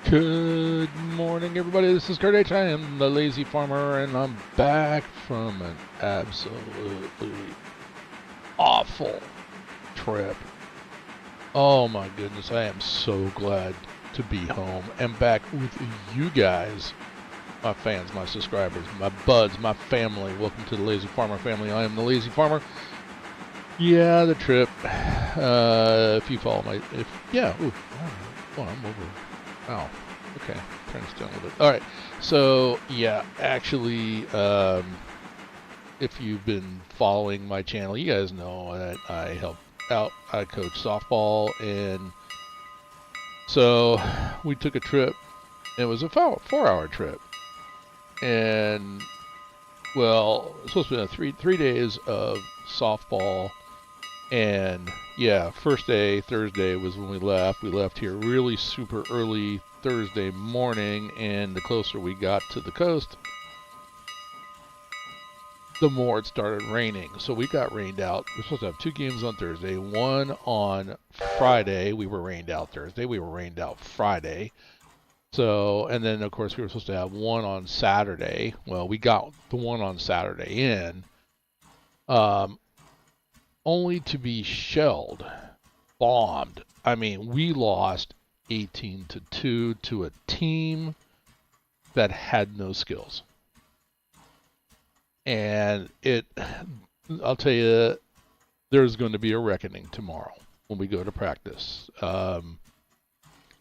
Good morning, everybody. This is Kurt H. I am the Lazy Farmer, and I'm back from an absolutely awful trip. Oh my goodness, I am so glad to be home and back with you guys, my fans, my subscribers, my buds, my family. Welcome to the Lazy Farmer family. I am the Lazy Farmer. Yeah, the trip. If you follow my, I'm over. Wow. Okay. Turn this down a little bit. All right. So yeah, actually, if you've been following my channel, you guys know that I help out. I coach softball, and so we took a trip. It was a 4-hour trip, and well, it was supposed to be 3 days of softball. And yeah, first day, Thursday, was when we left. We left here really super early Thursday morning, and the closer we got to the coast, the more it started raining. So we got rained out. We were supposed to have 2 games on Thursday, 1 on Friday. We were rained out Thursday. We were rained out Friday. So, and then of course we were supposed to have 1 on Saturday. Well, we got the 1 on Saturday in. Only to be shelled, bombed. I mean, we lost 18-2 to a team that had no skills. And I'll tell you, there's going to be a reckoning tomorrow when we go to practice. All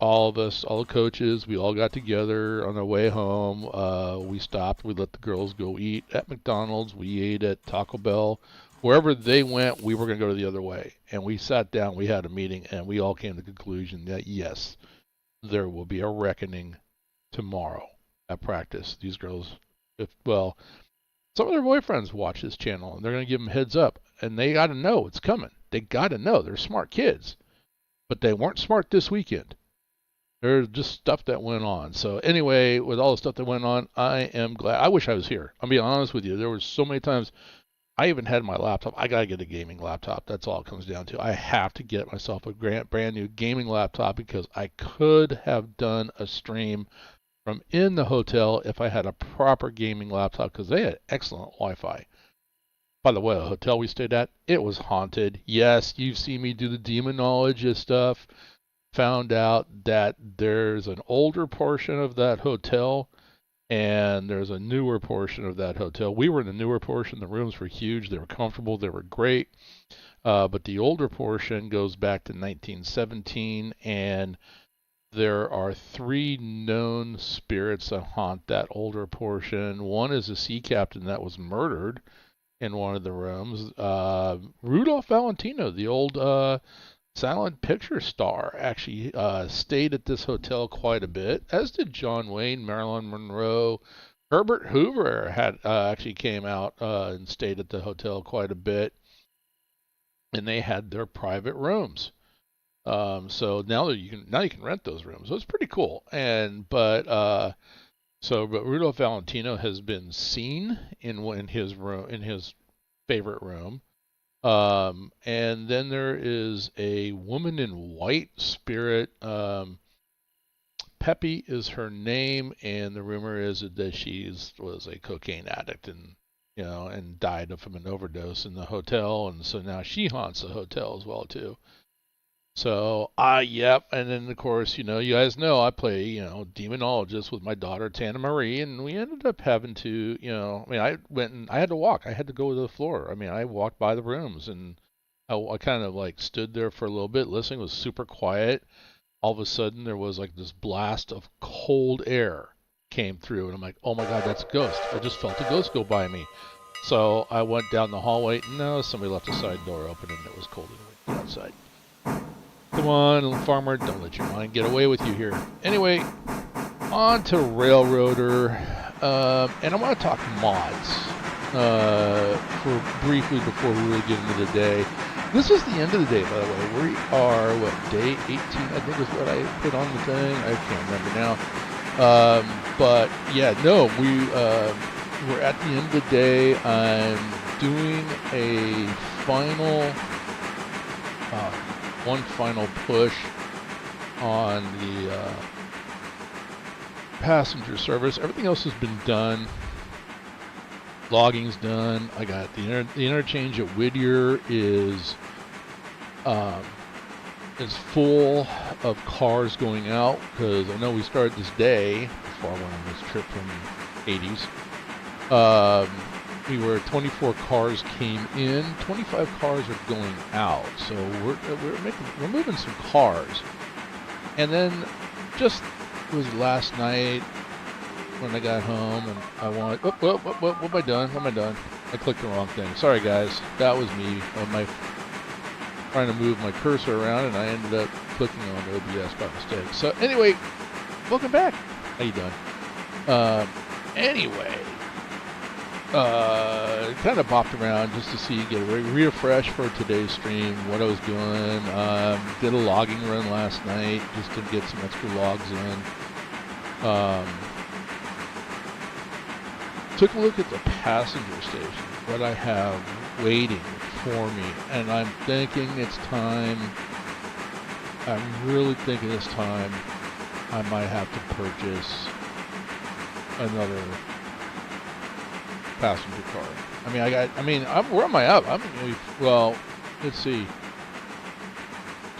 of us, all the coaches, we all got together on our way home. We stopped. We let the girls go eat at McDonald's. We ate at Taco Bell. Wherever they went, we were going to go the other way. And we sat down, we had a meeting, and we all came to the conclusion that, yes, there will be a reckoning tomorrow at practice. These girls, some of their boyfriends watch this channel, and they're going to give them heads up. And they got to know it's coming. They got to know. They're smart kids. But they weren't smart this weekend. There's just stuff that went on. So anyway, with all the stuff that went on, I am glad. I wish I was here. I'll be honest with you. There were so many times I even had my laptop. I got to get a gaming laptop. That's all it comes down to. I have to get myself a brand new gaming laptop because I could have done a stream from in the hotel if I had a proper gaming laptop because they had excellent Wi-Fi. By the way, the hotel we stayed at, it was haunted. Yes, you've seen me do the demonologist stuff. Found out that there's an older portion of that hotel and there's a newer portion of that hotel. We were in the newer portion. The rooms were huge. They were comfortable. They were great. But the older portion goes back to 1917, and there are 3 known spirits that haunt that older portion. One is a sea captain that was murdered in one of the rooms. Rudolph Valentino, the old silent picture star, actually stayed at this hotel quite a bit, as did John Wayne, Marilyn Monroe. Herbert Hoover had actually came out and stayed at the hotel quite a bit, and they had their private rooms. So now you can rent those rooms. So it's pretty cool. But Rudolph Valentino has been seen in his room, in his favorite room. And then there is a woman in white spirit. Peppy is her name, and the rumor is that she was a cocaine addict and died from an overdose in the hotel, and so now she haunts the hotel as well too. So yep, and then of course you guys know I play demonologist with my daughter Tana Marie, and we ended up having to I went and I had to walk. I had to go to the floor. I walked by the rooms, and I kind of like stood there for a little bit listening. It was super quiet. All of a sudden there was like this blast of cold air came through, and I'm like, oh my god, that's a ghost. I just felt a ghost go by me. So I went down the hallway. No, somebody left the side door open, and it was cold outside. Come on, little farmer, don't let your mind get away with you here. Anyway, on to Railroader, and I want to talk mods for briefly before we really get into the day. This is the end of the day, by the way. We are, day 18, I think is what I put on the thing. I can't remember now. But yeah, no, we're at the end of the day. I'm doing a one final push on passenger service. Everything else has been done. Logging's done. I got the interchange at Whittier is full of cars going out, because I know we started this day before I went on this trip from 80s. We were 24 cars came in, 25 cars are going out. So we're moving some cars. And then just it was last night when I got home and I wanted, what am I doing? What am I doing? I clicked the wrong thing. Sorry guys, that was me. Trying to move my cursor around and I ended up clicking on OBS by mistake. So anyway, welcome back. How you doing? Anyway, kind of bopped around just to get a refresh for today's stream, what I was doing. Did a logging run last night just to get some extra logs in. Took a look at the passenger station, what I have waiting for me, and I'm thinking it's time. I'm really thinking it's time I might have to purchase another passenger car. Where am I up? Well, let's see.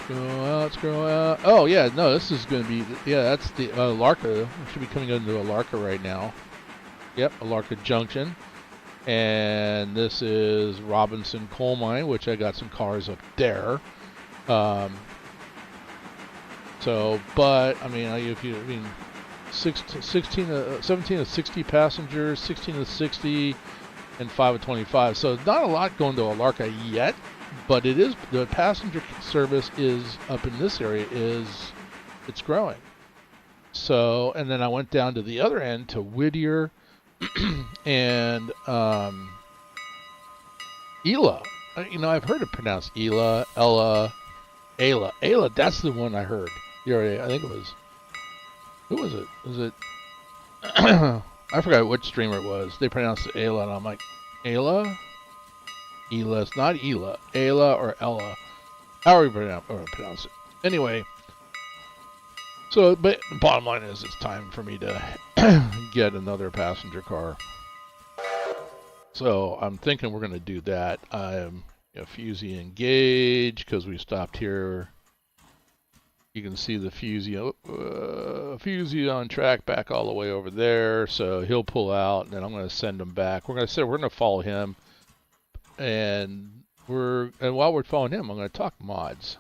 Scroll out. Oh yeah, no, this is going to be, that's the Larka. I should be coming into a Larka right now. Yep, a Larka Junction. And this is Robinson Coal Mine, which I got some cars up there. But 17 to 60 passengers, 16 to 60, and 5 to 25. So not a lot going to Alarka yet, but it is, the passenger service is up in this area it's growing. So, and then I went down to the other end to Whittier and Ela. I've heard it pronounced Ela, Ella, Ayla. Ayla, that's the one I heard. I think it was. Who was it? Was it? I forgot which streamer it was. They pronounced it Ayla, and I'm like, Ayla? Ela. It's not Ela. Ayla or Ella. However you pronounce it. Anyway. So, but the bottom line is it's time for me to get another passenger car. So I'm thinking we're going to do that. I'm Fusey engaged because we stopped here. You can see the Fusey on track back all the way over there. So he'll pull out, and then I'm going to send him back. We're going to follow him, and while we're following him, I'm going to talk mods.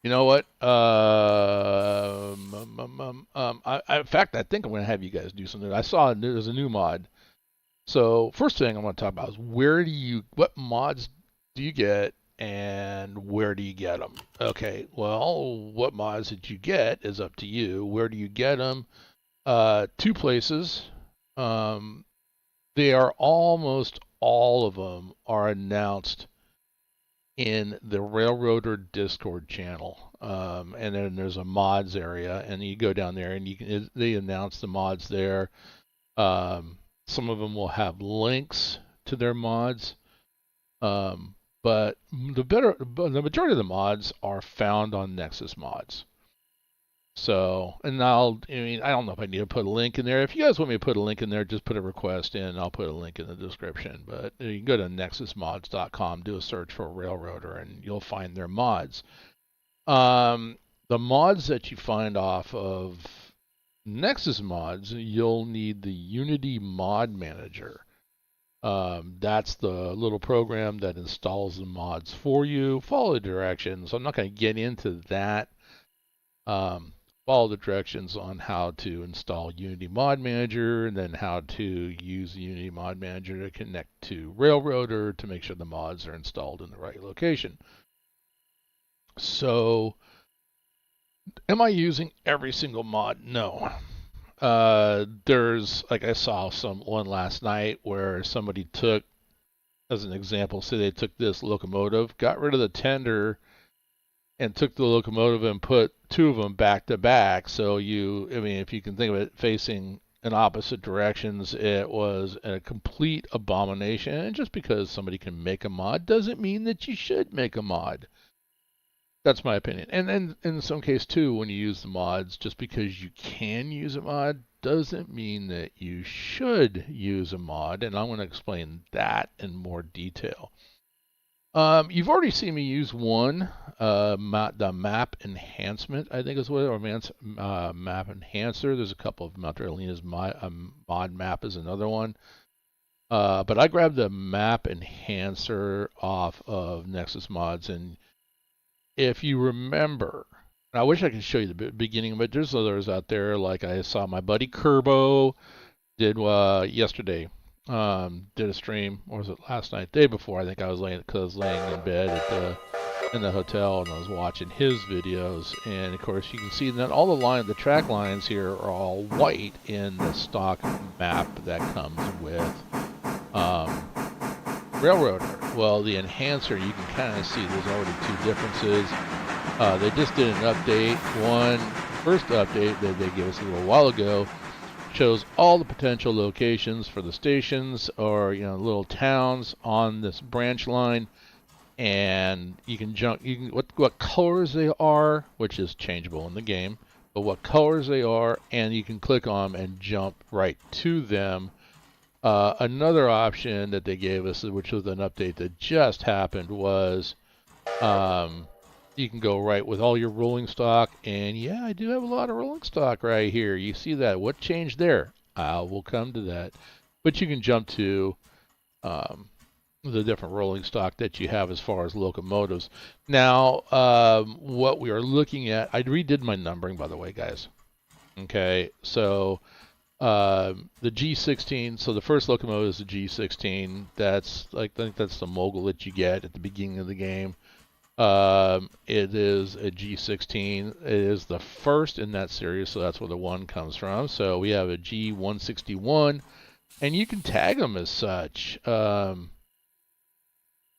You know what? In fact, I think I'm going to have you guys do something. I saw there's a new mod. So first thing I'm going to talk about is what mods do you get and where do you get them? Okay, well, what mods that you get is up to you. Where do you get them? Two places. They are almost all of them are announced in the Railroader Discord channel, and then there's a mods area, and you go down there and they announce the mods there. Some of them will have links to their mods, but the majority of the mods are found on Nexus Mods. So, and I don't know if I need to put a link in there. If you guys want me to put a link in there, just put a request in. I'll put a link in the description. But you can go to nexusmods.com, do a search for Railroader, and you'll find their mods. The mods that you find off of Nexus Mods, you'll need the Unity Mod Manager. That's the little program that installs the mods for you. Follow the directions. I'm not going to get into that. Follow the directions on how to install Unity Mod Manager, and then how to use the Unity Mod Manager to connect to Railroader to make sure the mods are installed in the right location. So, am I using every single mod? No. There's, like I saw one last night where somebody took, as an example, say they took this locomotive, got rid of the tender, and took the locomotive and put two of them back to back. So if you can think of it facing in opposite directions, it was a complete abomination. And just because somebody can make a mod doesn't mean that you should make a mod. That's my opinion. And then in some case too, when you use the mods, just because you can use a mod doesn't mean that you should use a mod, and I'm going to explain that in more detail. You've already seen me use one, the map enhancement, I think is what, or map enhancer. There's a couple of them out there. Alina's mod map is another one. But I grabbed the map enhancer off of Nexus Mods, and if you remember, I wish I could show you the beginning, but there's others out there. Like I saw my buddy Kerbo did yesterday. Did a stream, or was it last night? Day before, I think I was laying in bed in the hotel, and I was watching his videos. And of course, you can see that all the track lines here are all white in the stock map that comes with Railroader. Well, the enhancer, you can kind of see there's already two differences. They just did an update. First update that they gave us a little while ago shows all the potential locations for the stations, or little towns on this branch line, and you can jump. What colors they are, which is changeable in the game, but what colors they are, and you can click on them and jump right to them. Another option that they gave us, which was an update that just happened, was you can go right with all your rolling stock. And yeah, I do have a lot of rolling stock right here. You see that? What changed there? I will come to that. But you can jump to the different rolling stock that you have as far as locomotives. Now, what we are looking at, I redid my numbering, by the way, guys. Okay, so the G16, so the first locomotive is the G16. I think that's the mogul that you get at the beginning of the game. It is a G16. It is the first in that series, so that's where the 1 comes from. So we have a G161, and you can tag them as such. Let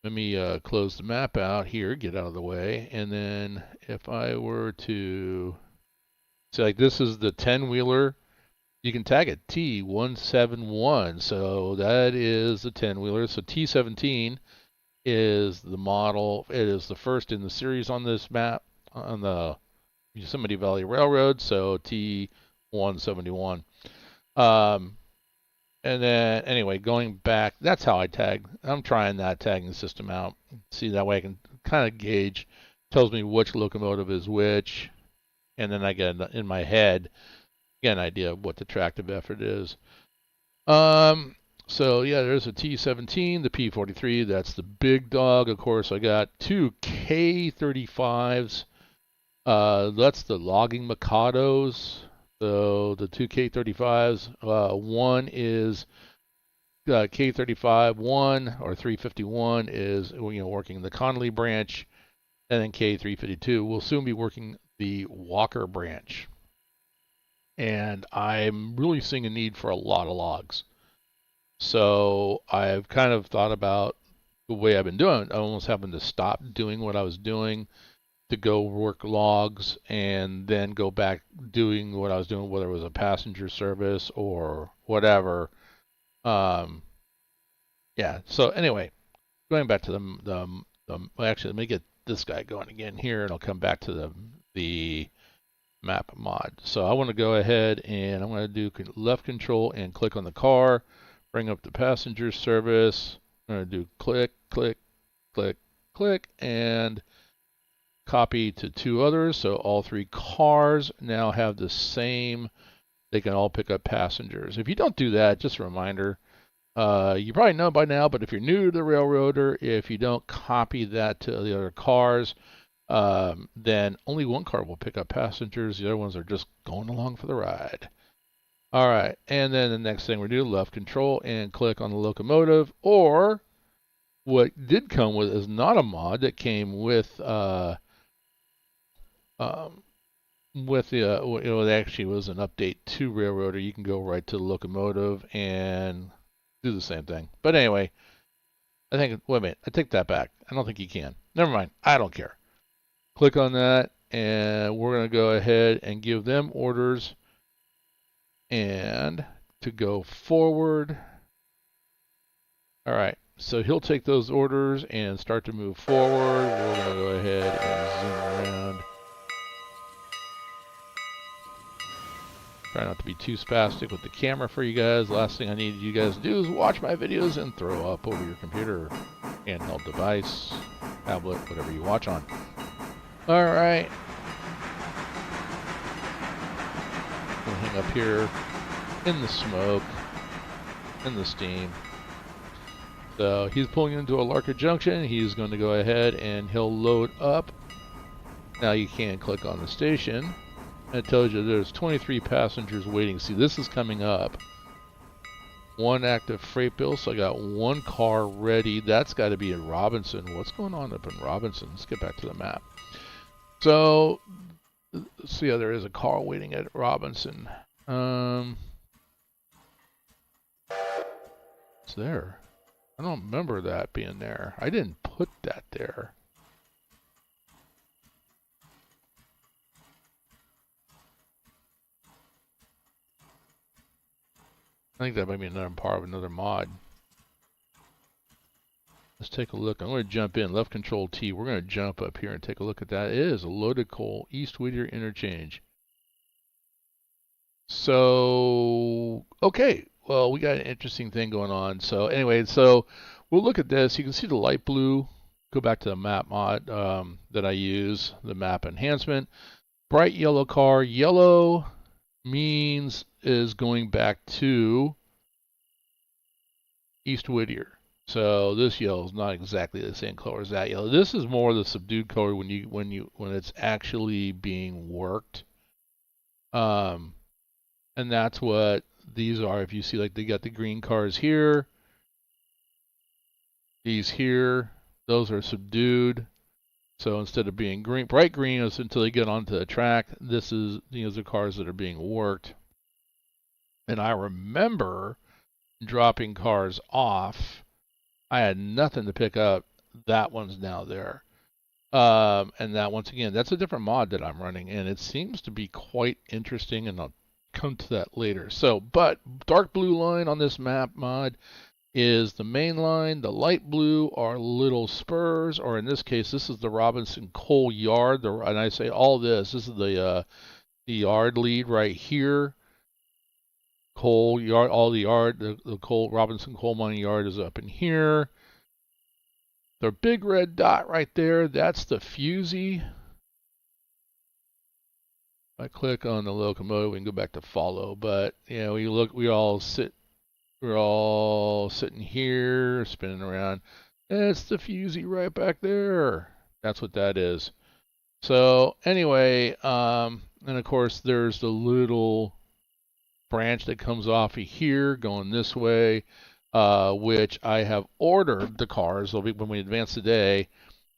me close the map out here, get out of the way, and then if I were to say, like, this is the 10-wheeler, you can tag it T171. So that is the 10-wheeler. So T17 is the model. It is the first in the series on this map on the Yosemite Valley Railroad. So T171. And then anyway, going back, that's how I tag. I'm trying that tagging system out. See, that way I can kind of gauge. Tells me which locomotive is which, and then I get in my head get an idea of what the tractive effort is. So yeah, there's a T17, the P43, that's the big dog. Of course, I got two K35s. That's the logging Mikados. So the two K35s, one is K35 1 or 351 is working the Connolly branch, and then K352 will soon be working the Walker branch. And I'm really seeing a need for a lot of logs. So I've kind of thought about the way I've been doing. I almost having to stop doing what I was doing to go work logs and then go back doing what I was doing, whether it was a passenger service or whatever. Yeah. So anyway, going back to well, actually, let me get this guy going again here, and I'll come back to the map mod. So I want to go ahead and I'm going to do left control and click on the car, bring up the passenger service. I'm going to do click, click, click, click, and copy to two others. So all three cars now have the same, they can all pick up passengers. If you don't do that, just a reminder, you probably know by now, but if you're new to the Railroader, if you don't copy that to the other cars, then only one car will pick up passengers. The other ones are just going along for the ride. All right, and then the next thing we're doing, left control and click on the locomotive, or what did come with is not a mod that came with it actually was an update to Railroader. You can go right to the locomotive and do the same thing. But anyway, wait a minute, I take that back. I don't think you can. Never mind, I don't care. Click on that, and we're going to go ahead and give them orders and to go forward. All right, So he'll take those orders and start to move forward. We're going to go ahead and zoom around. Try not to be too spastic with the camera for you guys. Last thing I need you guys to do is watch my videos and throw up over your computer, handheld device, tablet, whatever you watch on. All right. We'll hang up here in the smoke, in the steam. So he's pulling into Alarka Junction. He's going to go ahead and he'll load up. Now you can click on the station. It tells you there's 23 passengers waiting. See, this is coming up. One active freight bill, so I got one car ready. That's got to be in Robinson. What's going on up in Robinson? Let's get back to the map. So, see how there is a car waiting at Robinson. It's there. I don't remember that being there. I didn't put that there. I think that might be another part of another mod. Let's take a look. I'm going to jump in. Left control T. We're going to jump up here and take a look at that. It is a loaded coal, East Whittier interchange. So, okay. Well, we got an interesting thing going on. So anyway, so we'll look at this. You can see the light blue. Go back to the map mod that I use, the map enhancement. Bright yellow car. Yellow means is going back to East Whittier. So this yellow is not exactly the same color as that yellow. This is more the subdued color when it's actually being worked. And that's what these are. If you see, like, they got the green cars here, these here, those are subdued. So instead of being green, bright green is until they get onto the track. This is, these are cars that are being worked. And I remember dropping cars off. I had nothing to pick up. That one's now there. And that, once again, that's a different mod that I'm running, and it seems to be quite interesting, and I'll come to that later. So, but dark blue line on this map mod is the main line. The light blue are little spurs, or in this case, this is the Robinson Coal Yard. And I say all this is the yard lead right here. Coal yard, all the yard, the coal, Robinson Coal Mining Yard is up in here. The big red dot right there, that's the fusee. If I click on the locomotive, we can go back to follow. But you know, we're all sitting here, spinning around. It's the fusee right back there. That's what that is. So anyway, and of course there's the little branch that comes off of here going this way, which I have ordered the cars. When we advance today,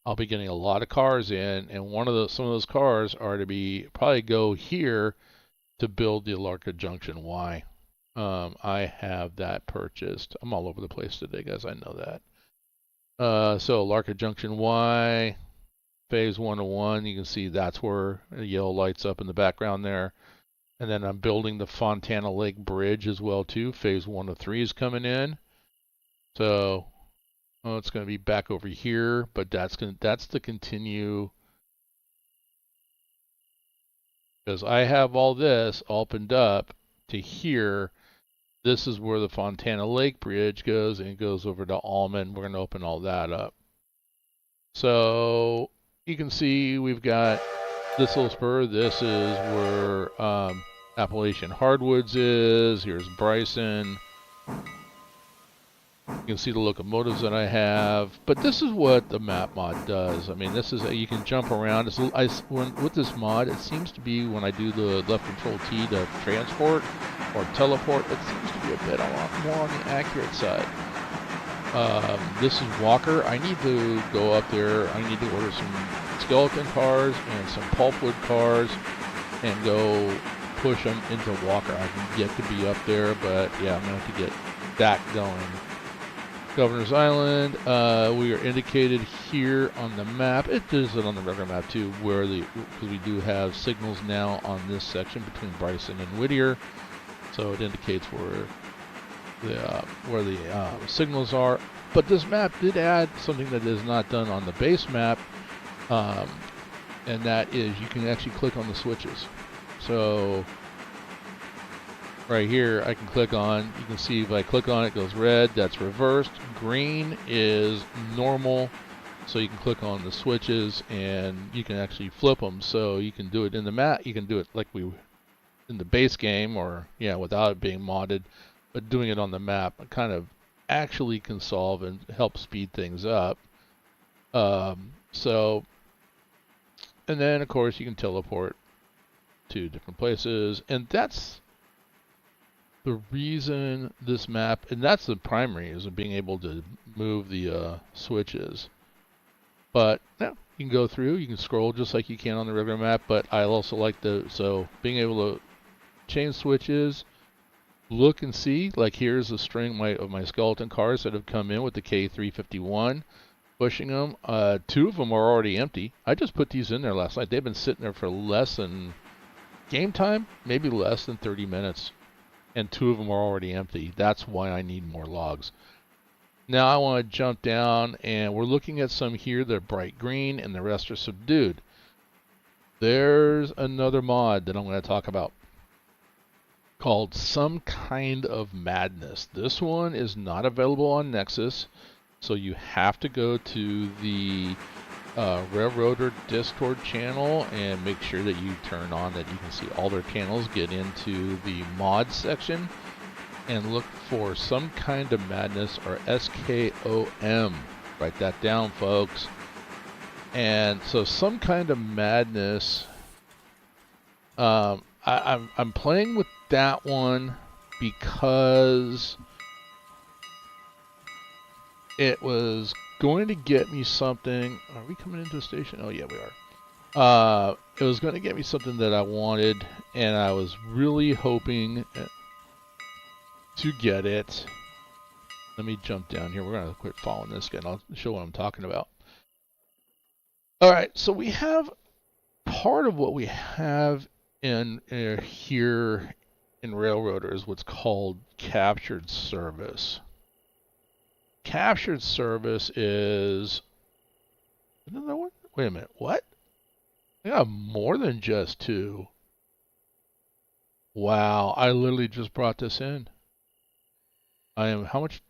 I'll be getting a lot of cars in, and some of those cars are to probably go here to build the Alarka Junction Y. I have that purchased. I'm all over the place today, guys. I know that. So Alarka Junction Y, phase 101. You can see that's where the yellow lights up in the background there. And then I'm building the Fontana Lake Bridge as well too. Phase 1 of 3 is coming in. So it's going to be back over here, but that's to continue, because I have all this opened up to here. This is where the Fontana Lake Bridge goes, and it goes over to Almond. We're going to open all that up. So you can see we've got this little spur. This is where Appalachian Hardwoods is. Here's Bryson. You can see the locomotives that I have. But this is what the map mod does. I mean, this is, you can jump around. With this mod, it seems to be when I do the left control T to transport or teleport, it seems to be a lot more on the accurate side. This is Walker. I need to go up there. I need to order some skeleton cars and some pulpwood cars and go push them into Walker. I can get to be up there, but yeah, I'm going to have to get that going. Governor's Island, we are indicated here on the map. It does it on the regular map too, because we do have signals now on this section between Bryson and Whittier, so it indicates where the signals are. But this map did add something that is not done on the base map, um, and that is you can actually click on the switches. So right here, I can click on, you can see if I click on it, it goes red, that's reversed. Green is normal, so you can click on the switches and you can actually flip them. So you can do it in the map, you can do it like we in the base game, or yeah, without it being modded, but doing it on the map kind of actually can solve and help speed things up. So, and then of course you can teleport to different places, and that's the reason this map, and that's the primary, is being able to move the switches. But yeah, you can go through, you can scroll just like you can on the regular map, but I also like so being able to change switches, look and see, like here's a string of my skeleton cars that have come in with the K351, pushing them. 2 of them are already empty. I just put these in there last night. They've been sitting there for less than game time, maybe less than 30 minutes. And 2 of them are already empty. That's why I need more logs. Now I want to jump down, and we're looking at some here that are bright green and the rest are subdued. There's another mod that I'm going to talk about called Some Kind of Madness. This one is not available on Nexus, so you have to go to the Railroader Discord channel and make sure that you turn on that you can see all their channels, get into the mod section and look for Some Kind of Madness, or SKOM. Write that down, folks. And so Some Kind of Madness, I'm playing with that one because it was going to get me something. Are we coming into a station? Oh yeah, we are. It was going to get me something that I wanted, and I was really hoping to get it. Let me jump down here. We're going to quit following this again. I'll show what I'm talking about. All right, so we have part of what we have in here in Railroader is what's called captured service. Captured service is another one. Wait a minute, what? I got more than just 2. Wow, I literally just brought this in. How much?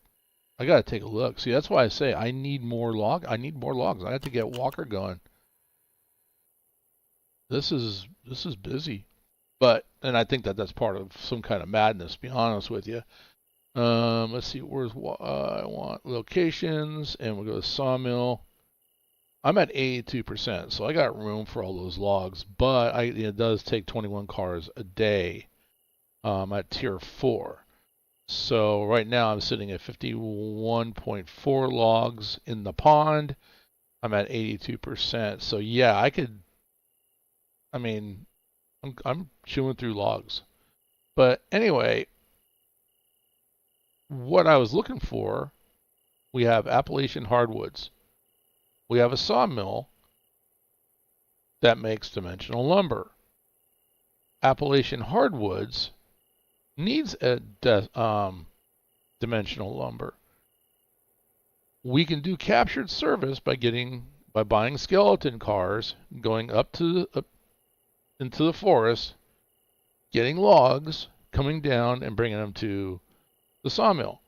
I gotta take a look. See, that's why I say I need more logs. I have to get Walker going. This is busy, and I think that's part of Some Kind of Madness. To be honest with you. Let's see. Where's I want locations, and we'll go to Sawmill. I'm at 82%, so I got room for all those logs, but it does take 21 cars a day. At tier 4. So right now I'm sitting at 51.4 logs in the pond. I'm at 82%. So yeah, I'm chewing through logs. But anyway, what I was looking for, we have Appalachian hardwoods. We have a sawmill that makes dimensional lumber. Appalachian hardwoods needs a dimensional lumber. We can do captured service by buying skeleton cars, going up into the forest, getting logs, coming down and bringing them to the sawmill.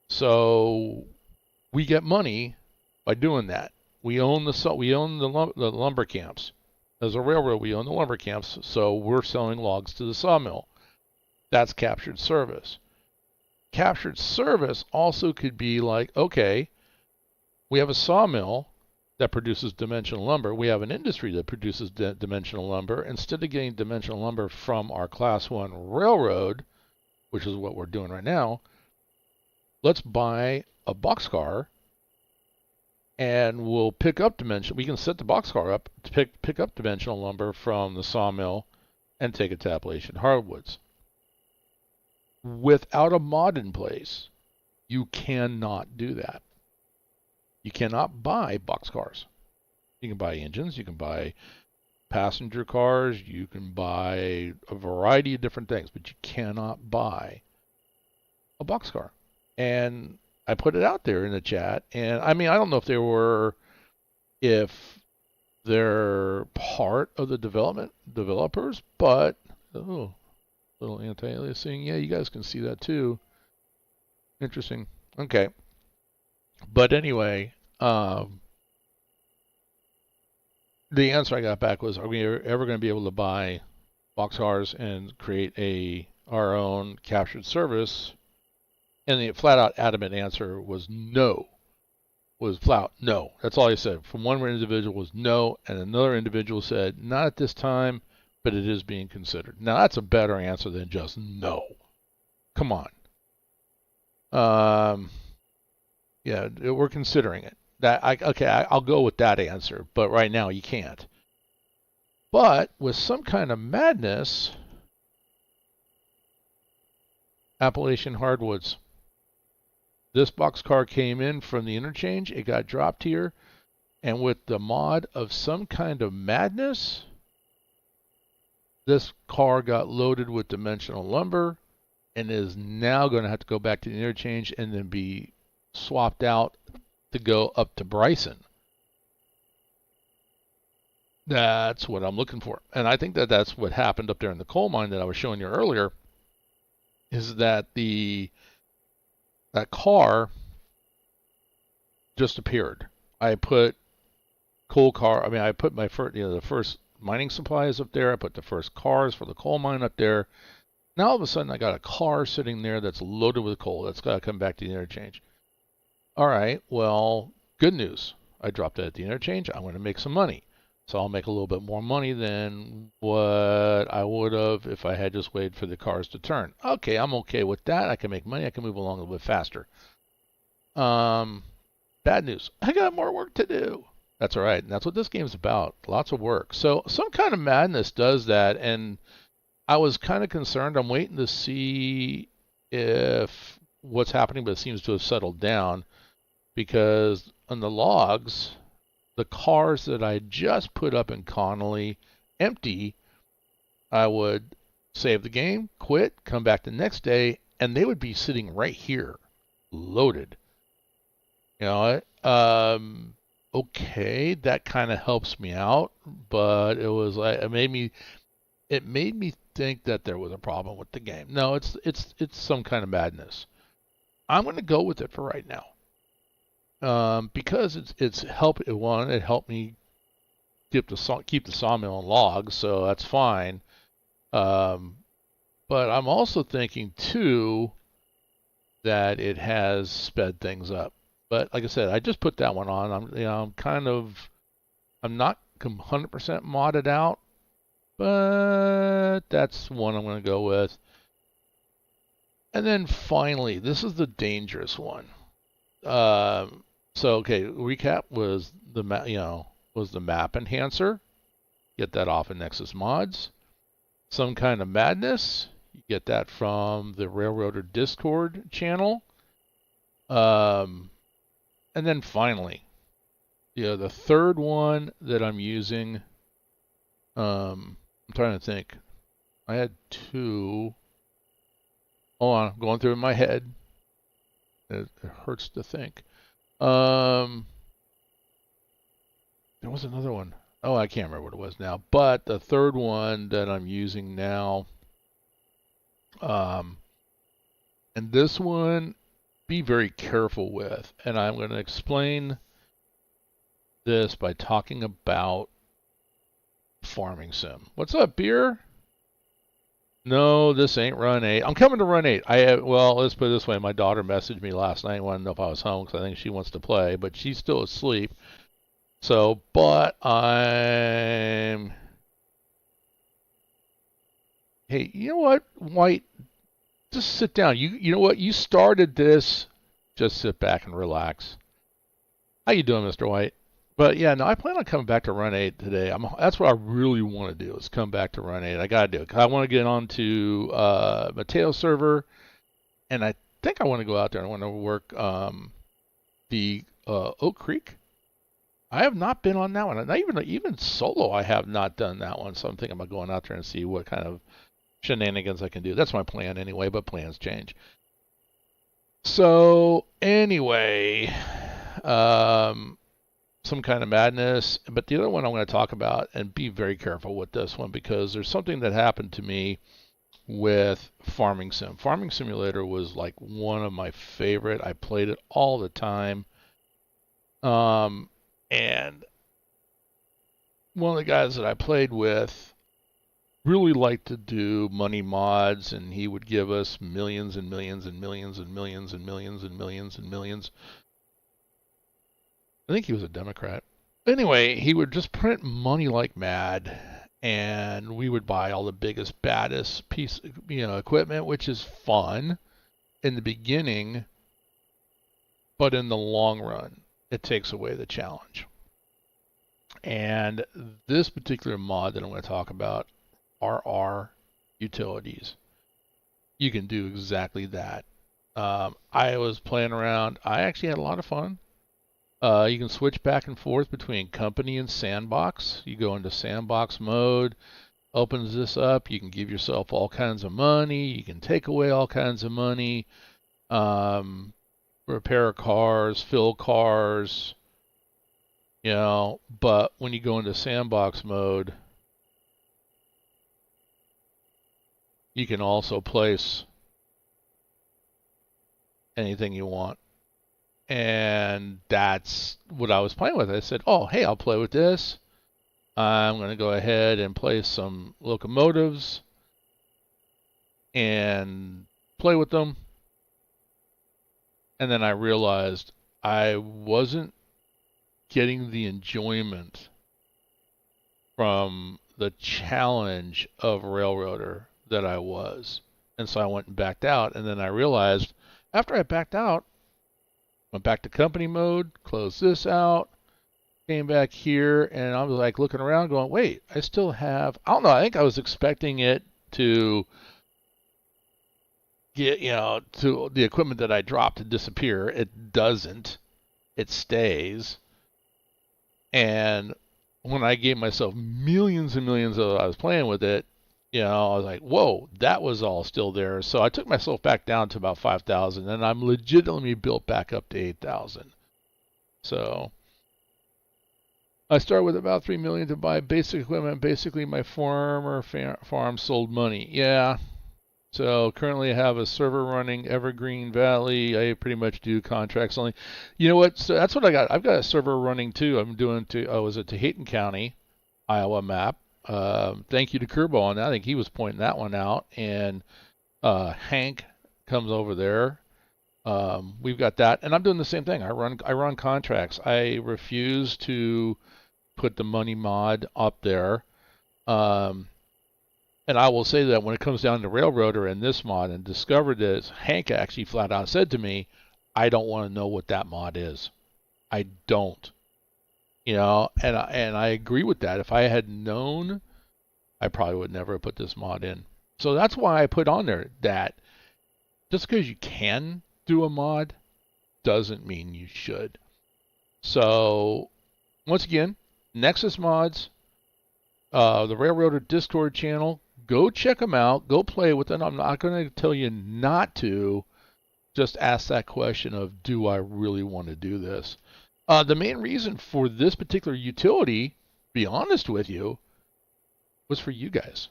So we get money by doing that. We own the lumber camps. As a railroad, we own the lumber camps, so we're selling logs to the sawmill. That's captured service. Captured service also could be like, okay, we have a sawmill that produces dimensional lumber. We have an industry that produces dimensional lumber. Instead of getting dimensional lumber from our Class 1 railroad, which is what we're doing right now, let's buy a boxcar and we'll pick up we can set the boxcar up to pick up dimensional lumber from the sawmill and take it to Appalachian hardwoods. Without a mod in place, you cannot do that. You cannot buy boxcars. You can buy engines, you can buy passenger cars, you can buy a variety of different things, but you cannot buy a boxcar. And I put it out there in the chat, and I mean, I don't know if they're part of the developers, but oh, little anti-aliasing. Yeah, you guys can see that too. Interesting. Okay. But anyway, the answer I got back was, are we ever going to be able to buy boxcars and create our own captured service? And the flat out adamant answer was no. Was flat out no. That's all I said. From one individual was no, and another individual said, not at this time, but it is being considered. Now that's a better answer than just no. Come on. Yeah, we're considering it. I'll go with that answer, but right now you can't. But with some kind of madness, Appalachian Hardwoods. This boxcar came in from the interchange. It got dropped here. And with the mod of some kind of madness, this car got loaded with dimensional lumber and is now going to have to go back to the interchange and then be swapped out to go up to Bryson. That's what I'm looking for. And I think that that's what happened up there in the coal mine that I was showing you earlier, is that that car just appeared. I put I put my first, the first mining supplies up there. I put the first cars for the coal mine up there. Now all of a sudden I got a car sitting there that's loaded with coal. That's got to come back to the interchange. All right, well, good news. I dropped it at the interchange. I'm going to make some money. So I'll make a little bit more money than what I would have if I had just waited for the cars to turn. Okay, I'm okay with that. I can make money. I can move along a little bit faster. Bad news. I got more work to do. That's all right. And that's what this game's about. Lots of work. So some kind of madness does that. And I was kind of concerned. I'm waiting to see if what's happening, but it seems to have settled down. Because on the logs, the cars that I just put up in Connolly empty, I would save the game, quit, come back the next day, and they would be sitting right here, loaded. Okay, that kind of helps me out, but it was like it made me think that there was a problem with the game. No, it's some kind of madness. I'm going to go with it for right now. Because it helped me keep the sawmill on logs, so that's fine. But I'm also thinking too that it has sped things up. But like I said, I just put that one on. I'm not 100% modded out, but that's one I'm going to go with. And then finally, this is the dangerous one. So okay, recap was the map enhancer. Get that off in Nexus Mods. Some kind of madness. You get that from the Railroader Discord channel. And then finally, the third one that I'm using. I'm trying to think. I had two. Hold on, I'm going through in my head. It hurts to think. There was another one. Oh, I can't remember what it was now. But the third one that I'm using now, and this one, be very careful with. And I'm going to explain this by talking about farming sim. What's up, Beer? No, this ain't Run8. I'm coming to Run8. Well, let's put it this way. My daughter messaged me last night and wanted to know if I was home because I think she wants to play, but she's still asleep. So, but I'm... Hey, you know what, White? Just sit down. You know what? You started this. Just sit back and relax. How you doing, Mr. White? But yeah, no, I plan on coming back to Run8 today. That's what I really want to do, is come back to Run8. I got to do it. 'Cause I want to get on to Mateo's server, and I think I want to go out there and I want to work the Oak Creek. I have not been on that one. Not even solo, I have not done that one. So I'm thinking about going out there and see what kind of shenanigans I can do. That's my plan anyway, but plans change. So anyway, some kind of madness. But the other one I'm going to talk about, and be very careful with this one, because there's something that happened to me with Farming Sim. Farming Simulator was like one of my favorite. I played it all the time. And one of the guys that I played with really liked to do money mods, and he would give us millions and millions and millions and millions and millions and millions and millions. I think he was a Democrat. Anyway, he would just print money like mad, and we would buy all the biggest, baddest piece, equipment, which is fun in the beginning, but in the long run, it takes away the challenge. And this particular mod that I'm going to talk about, RR utilities, you can do exactly that. I was playing around. I actually had a lot of fun. You can switch back and forth between company and sandbox. You go into sandbox mode, opens this up. You can give yourself all kinds of money. You can take away all kinds of money. Repair cars, fill cars, but when you go into sandbox mode, you can also place anything you want. And that's what I was playing with. I said, oh, hey, I'll play with this. I'm going to go ahead and place some locomotives and play with them. And then I realized I wasn't getting the enjoyment from the challenge of Railroader that I was. And so I went and backed out. And then I realized after I backed out, went back to company mode, closed this out, came back here, and I was like looking around going, wait, I still have, I don't know, I think I was expecting it to get, to the equipment that I dropped to disappear. It doesn't. It stays. And when I gave myself millions and millions of, I was playing with it, I was like, whoa, that was all still there. So I took myself back down to about 5,000, and I'm legitimately built back up to 8,000. So I start with about 3 million to buy basic equipment. Basically, my farm sold money. Yeah. So currently I have a server running Evergreen Valley. I pretty much do contracts only. You know what? So that's what I got. I've got a server running too. I'm doing I was at Tahitian County, Iowa map. Thank you to Kerbo on that. I think he was pointing that one out. And Hank comes over there. We've got that, and I'm doing the same thing. I run contracts. I refuse to put the money mod up there. And I will say that when it comes down to Railroader and this mod, and discovered this, Hank actually flat out said to me, I don't want to know what that mod is. I don't. And I agree with that. If I had known, I probably would never have put this mod in. So that's why I put on there that just because you can do a mod doesn't mean you should. So once again, Nexus Mods, the Railroader Discord channel, go check them out. Go play with them. I'm not going to tell you not to. Just ask that question of, do I really want to do this? The main reason for this particular utility, be honest with you, was for you guys.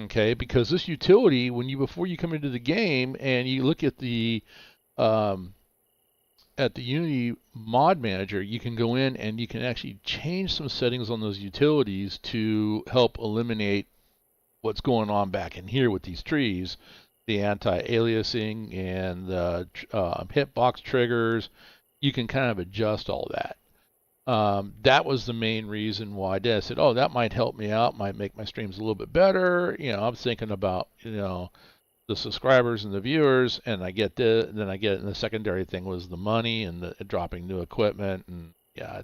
Okay, because this utility, before you come into the game and you look at the Unity mod manager, you can go in and you can actually change some settings on those utilities to help eliminate what's going on back in here with these trees, the anti-aliasing and the hitbox triggers. You can kind of adjust all that. That was the main reason why I did. I said, oh, that might help me out, might make my streams a little bit better. I'm thinking about, the subscribers and the viewers, and I get this, and then and the secondary thing was the money and the dropping new equipment, and yeah,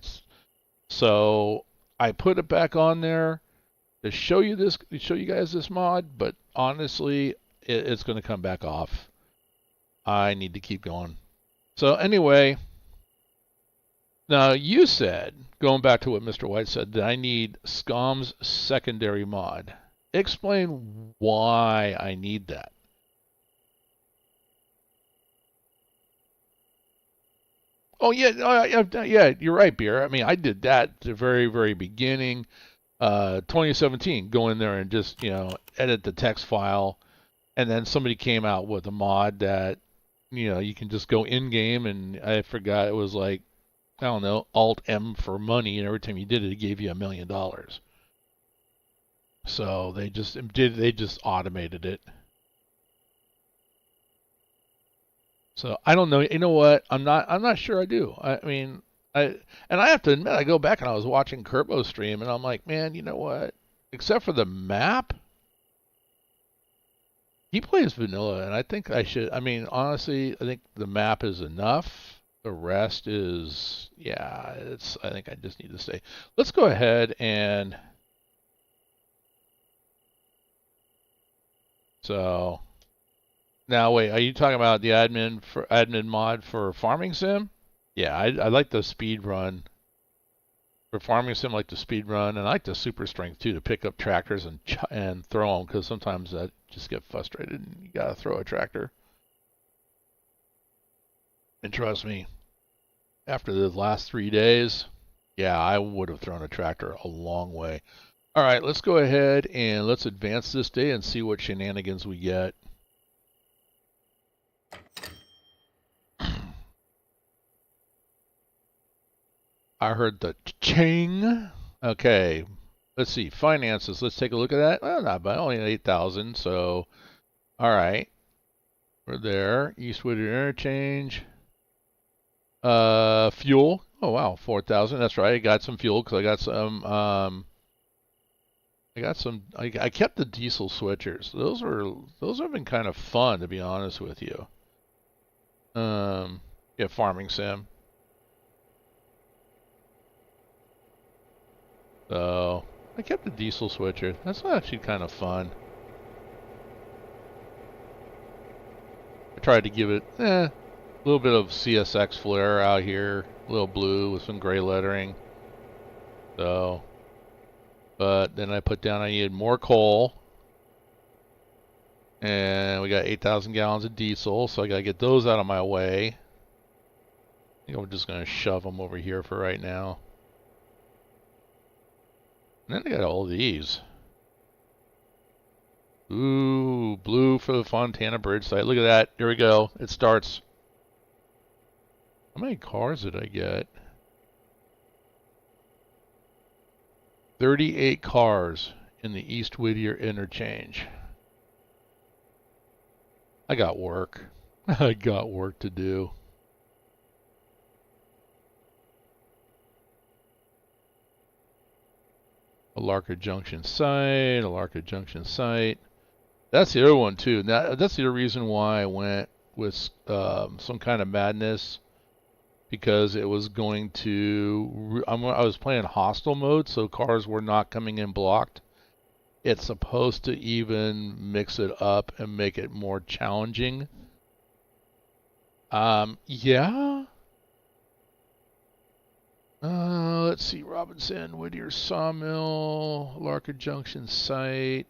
so I put it back on there to show you guys this mod, but honestly, it's going to come back off. I need to keep going. So anyway, now you said, going back to what Mr. White said, that I need SCOM's secondary mod. Explain why I need that. Oh yeah, yeah. You're right, Beer. I mean, I did that at the very, very beginning. 2017, go in there and just edit the text file, and then somebody came out with a mod that you can just go in game, and I forgot it was like I don't know, Alt M for money, and every time you did it, it gave you $1 million. So they just automated it. So I don't know. You know what? I'm not sure I do. I mean, and I have to admit, I go back and I was watching Kerbo stream, and I'm like, man, you know what? Except for the map, he plays vanilla, and I think I should. I mean, honestly, I think the map is enough. The rest is, yeah, it's. I think I just need to stay. Let's go ahead and so now wait. Are you talking about the admin mod for Farming Sim? Yeah, I like the speed run for Farming Sim. I like the speed run, and I like the super strength too to pick up tractors and throw them because sometimes I just get frustrated and you gotta throw a tractor. And trust me, after the last 3 days, yeah, I would have thrown a tractor a long way. All right, let's go ahead and let's advance this day and see what shenanigans we get. I heard the ching. Okay, let's see. Finances. Let's take a look at that. Well, not bad. Only 8,000. So, all right. We're there. Eastwood Interchange. Fuel. Oh, wow. 4,000. That's right. I got some fuel because I got some, I kept the diesel switchers. Those have been kind of fun, to be honest with you. Yeah, Farming Sim. So I kept the diesel switcher. That's actually kind of fun. I tried to give it a little bit of CSX flair out here, a little blue with some gray lettering. So, but then I put down I needed more coal, and we got 8,000 gallons of diesel, so I gotta get those out of my way. I think I'm just gonna shove them over here for right now. And then I got all these. Ooh, blue for the Fontana Bridge site. Look at that. Here we go. It starts. How many cars did I get? 38 cars in the East Whittier interchange. I got work. I got work to do. Alarka Junction site, Alarka Junction site. That's the other one too. That's the other reason why I went with some kind of madness, because it was going to. I was playing hostile mode, so cars were not coming in blocked. It's supposed to even mix it up and make it more challenging. Yeah. Let's see. Robinson, Whittier Sawmill, Larka Junction site.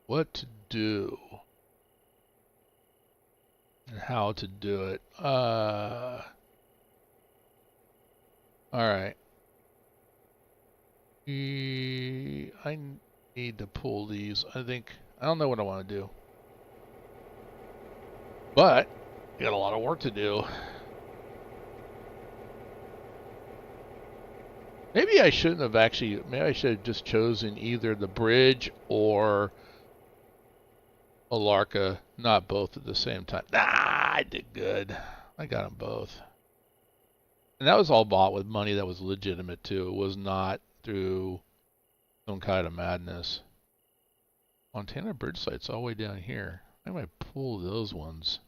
What to do and how to do it. All right. I need to pull these. I don't know what I want to do, but I got a lot of work to do. Maybe I shouldn't have actually. Maybe I should have just chosen either the bridge or Alarka, not both at the same time. I did good. I got them both. And that was all bought with money that was legitimate too. It was not through some kind of madness. Montana Bridge site's all the way down here. I might pull those ones.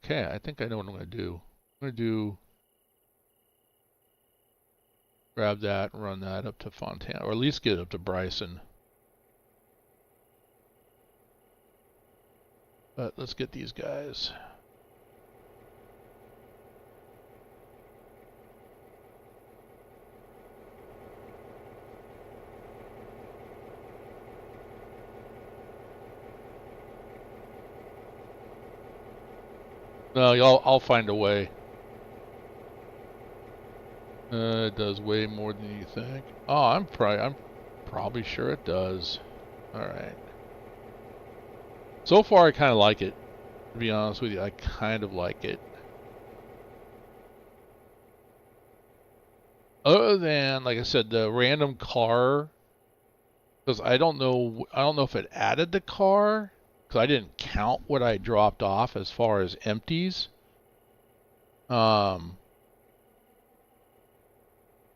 Okay, I think I know what I'm going to do. I'm going to grab that and run that up to Fontana, or at least get it up to Bryson. But let's get these guys. No, I'll find a way. It does way more than you think. Oh, I'm probably sure it does. All right. So far, I kind of like it. To be honest with you, I kind of like it. Other than, like I said, the random car, because I don't know if it added the car, because I didn't count what I dropped off as far as empties. Um,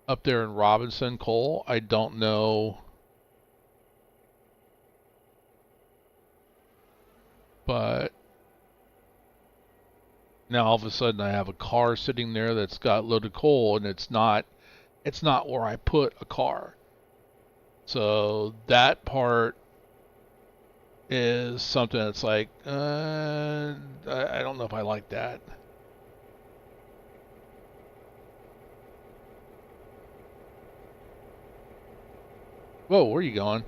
Up there in Robinson Coal, I don't know, but now all of a sudden I have a car sitting there that's got loaded coal, and it's not where I put a car. So that part is something that's like, I don't know if I like that. Whoa, where are you going?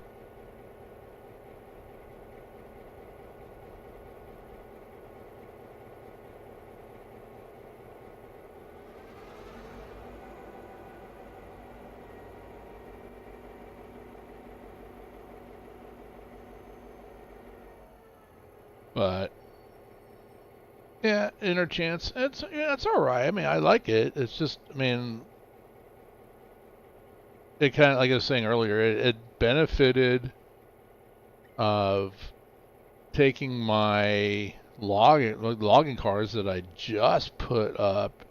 But yeah, Interchance, it's all right. I mean, I like it. It's just, I mean, it kind of like I was saying earlier, it benefited of taking my logging cars that I just put up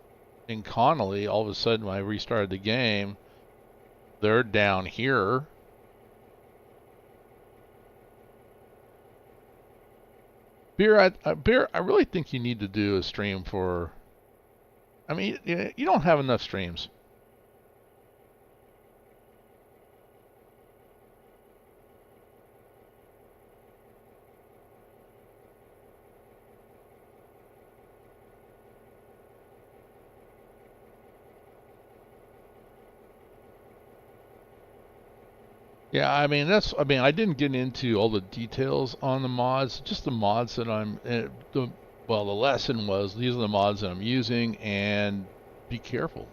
in Connolly. All of a sudden, when I restarted the game, they're down here. Beer, I really think you need to do a stream for. I mean, you don't have enough streams. Yeah, I mean I mean I didn't get into all the details on the mods, just the mods that the lesson was these are the mods that I'm using, and be careful.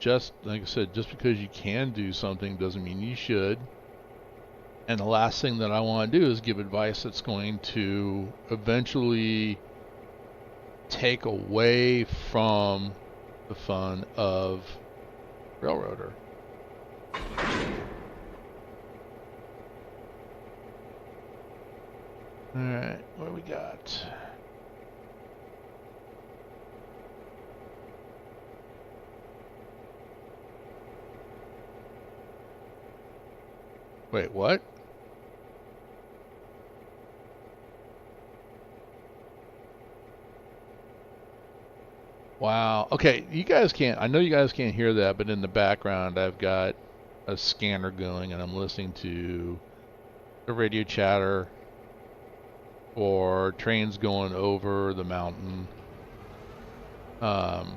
Just like I said, just because you can do something doesn't mean you should. And the last thing that I want to do is give advice that's going to eventually take away from the fun of Railroader. Alright, what do we got? Wait, what? Wow. Okay, you guys can't, I know you guys can't hear that, but in the background I've got a scanner going and I'm listening to the radio chatter or trains going over the mountain. Um,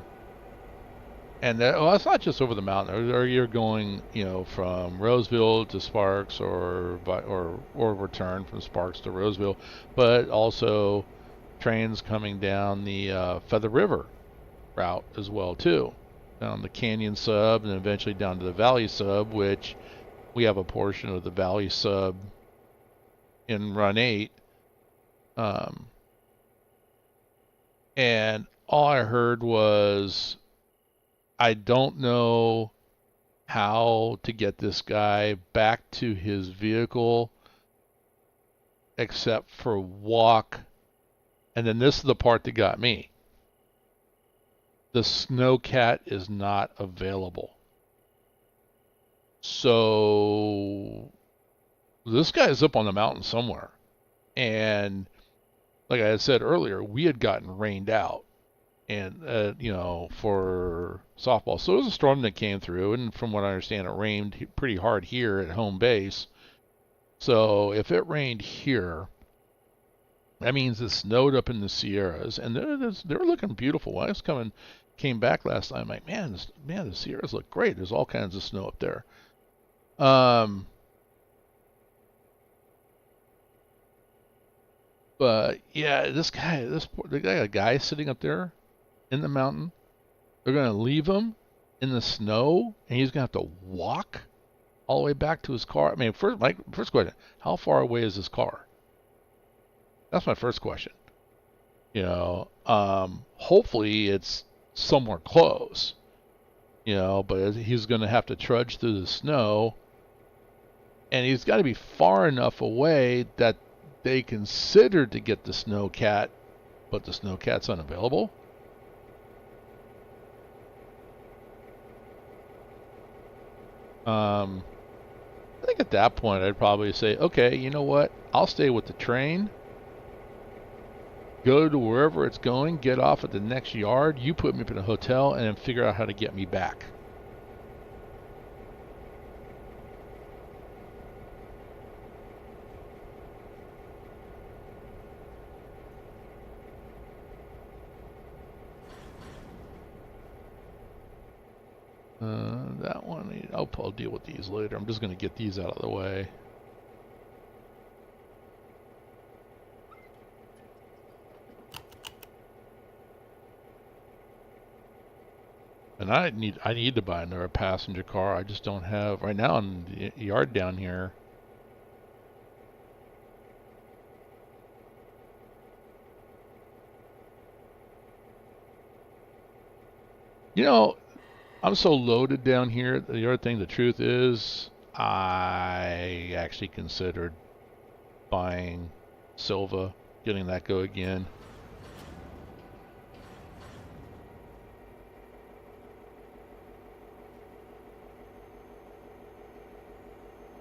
and that, well, it's not just over the mountain. Or you're going, you know, from Roseville to Sparks, or return from Sparks to Roseville, but also trains coming down the Feather River route as well too, down the Canyon Sub and eventually down to the Valley Sub, which we have a portion of the Valley Sub in Run 8. Um, and all I heard was, I don't know how to get this guy back to his vehicle except for walk. And then this is the part that got me. The snowcat is not available. So this guy's up on the mountain somewhere. And like I had said earlier, we had gotten rained out, and you know, for softball. So it was a storm that came through, and from what I understand, it rained pretty hard here at home base. So if it rained here, that means it snowed up in the Sierras, and they're looking beautiful. When I was came back last night, I'm like, man, the Sierras look great. There's all kinds of snow up there. Um, But yeah, they got a guy sitting up there in the mountain. They're gonna leave him in the snow, and he's gonna have to walk all the way back to his car. I mean, my first question: how far away is his car? That's my first question. Hopefully it's somewhere close. But he's gonna have to trudge through the snow, and he's got to be far enough away that they consider to get the snowcat, but the snowcat's unavailable. I think at that point I'd probably say, okay, you know what? I'll stay with the train. Go to wherever it's going, get off at the next yard. You put me up in a hotel, and then figure out how to get me back. That one, I'll deal with these later. I'm just going to get these out of the way. And I need to buy another passenger car. I just don't have right now in the yard down here. I'm so loaded down here. The other thing, the truth is, I actually considered buying Silva, getting that go again.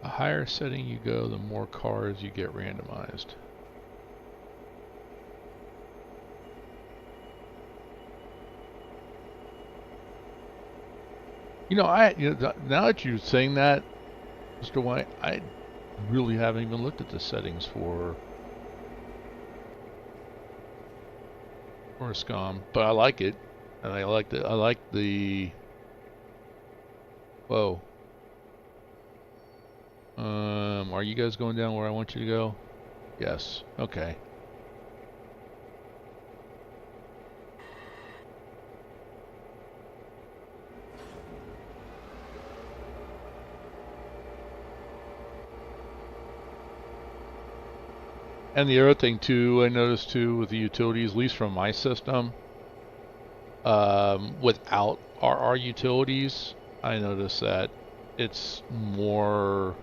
The higher setting you go, the more cars you get randomized. Now that you're saying that, Mr. White, I really haven't even looked at the settings for SCOM, but I like it, and I like the. Whoa. Are you guys going down where I want you to go? Yes. Okay. And the other thing too, I noticed too with the utilities, at least from my system, without our utilities, I noticed that it's more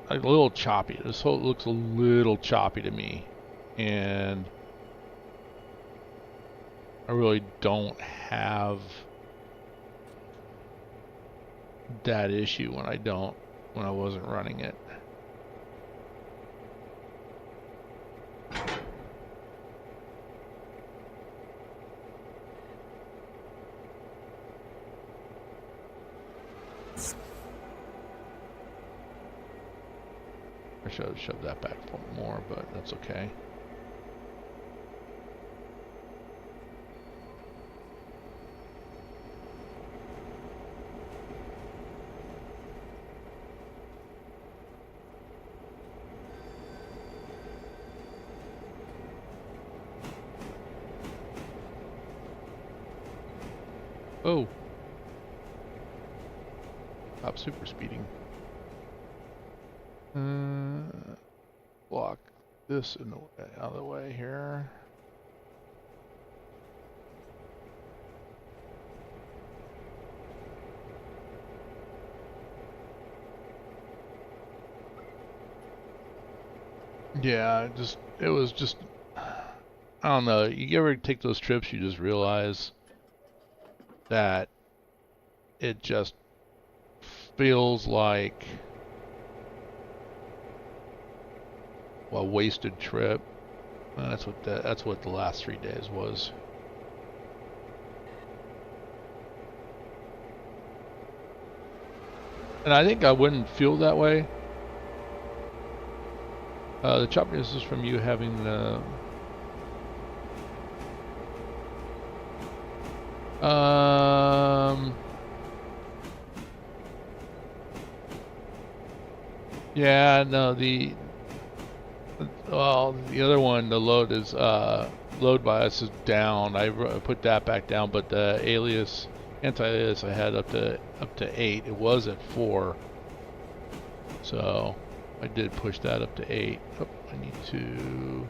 a little choppy. This whole looks a little choppy to me, and I really don't have that issue when I wasn't running it. I should have shoved that back more, but that's okay. Oh. Stop super speeding. Block this out of the way here. Yeah, it was just, I don't know. You ever take those trips, you just realize that it just feels like a wasted trip. That's what the last 3 days was. And I think I wouldn't feel that way. The choppiness is from you having the yeah, no, Well, the other one, the load is load bias is down. I put that back down, but the alias, anti-alias, I had up to 8. It was at 4, so I did push that up to 8. Oh, I need to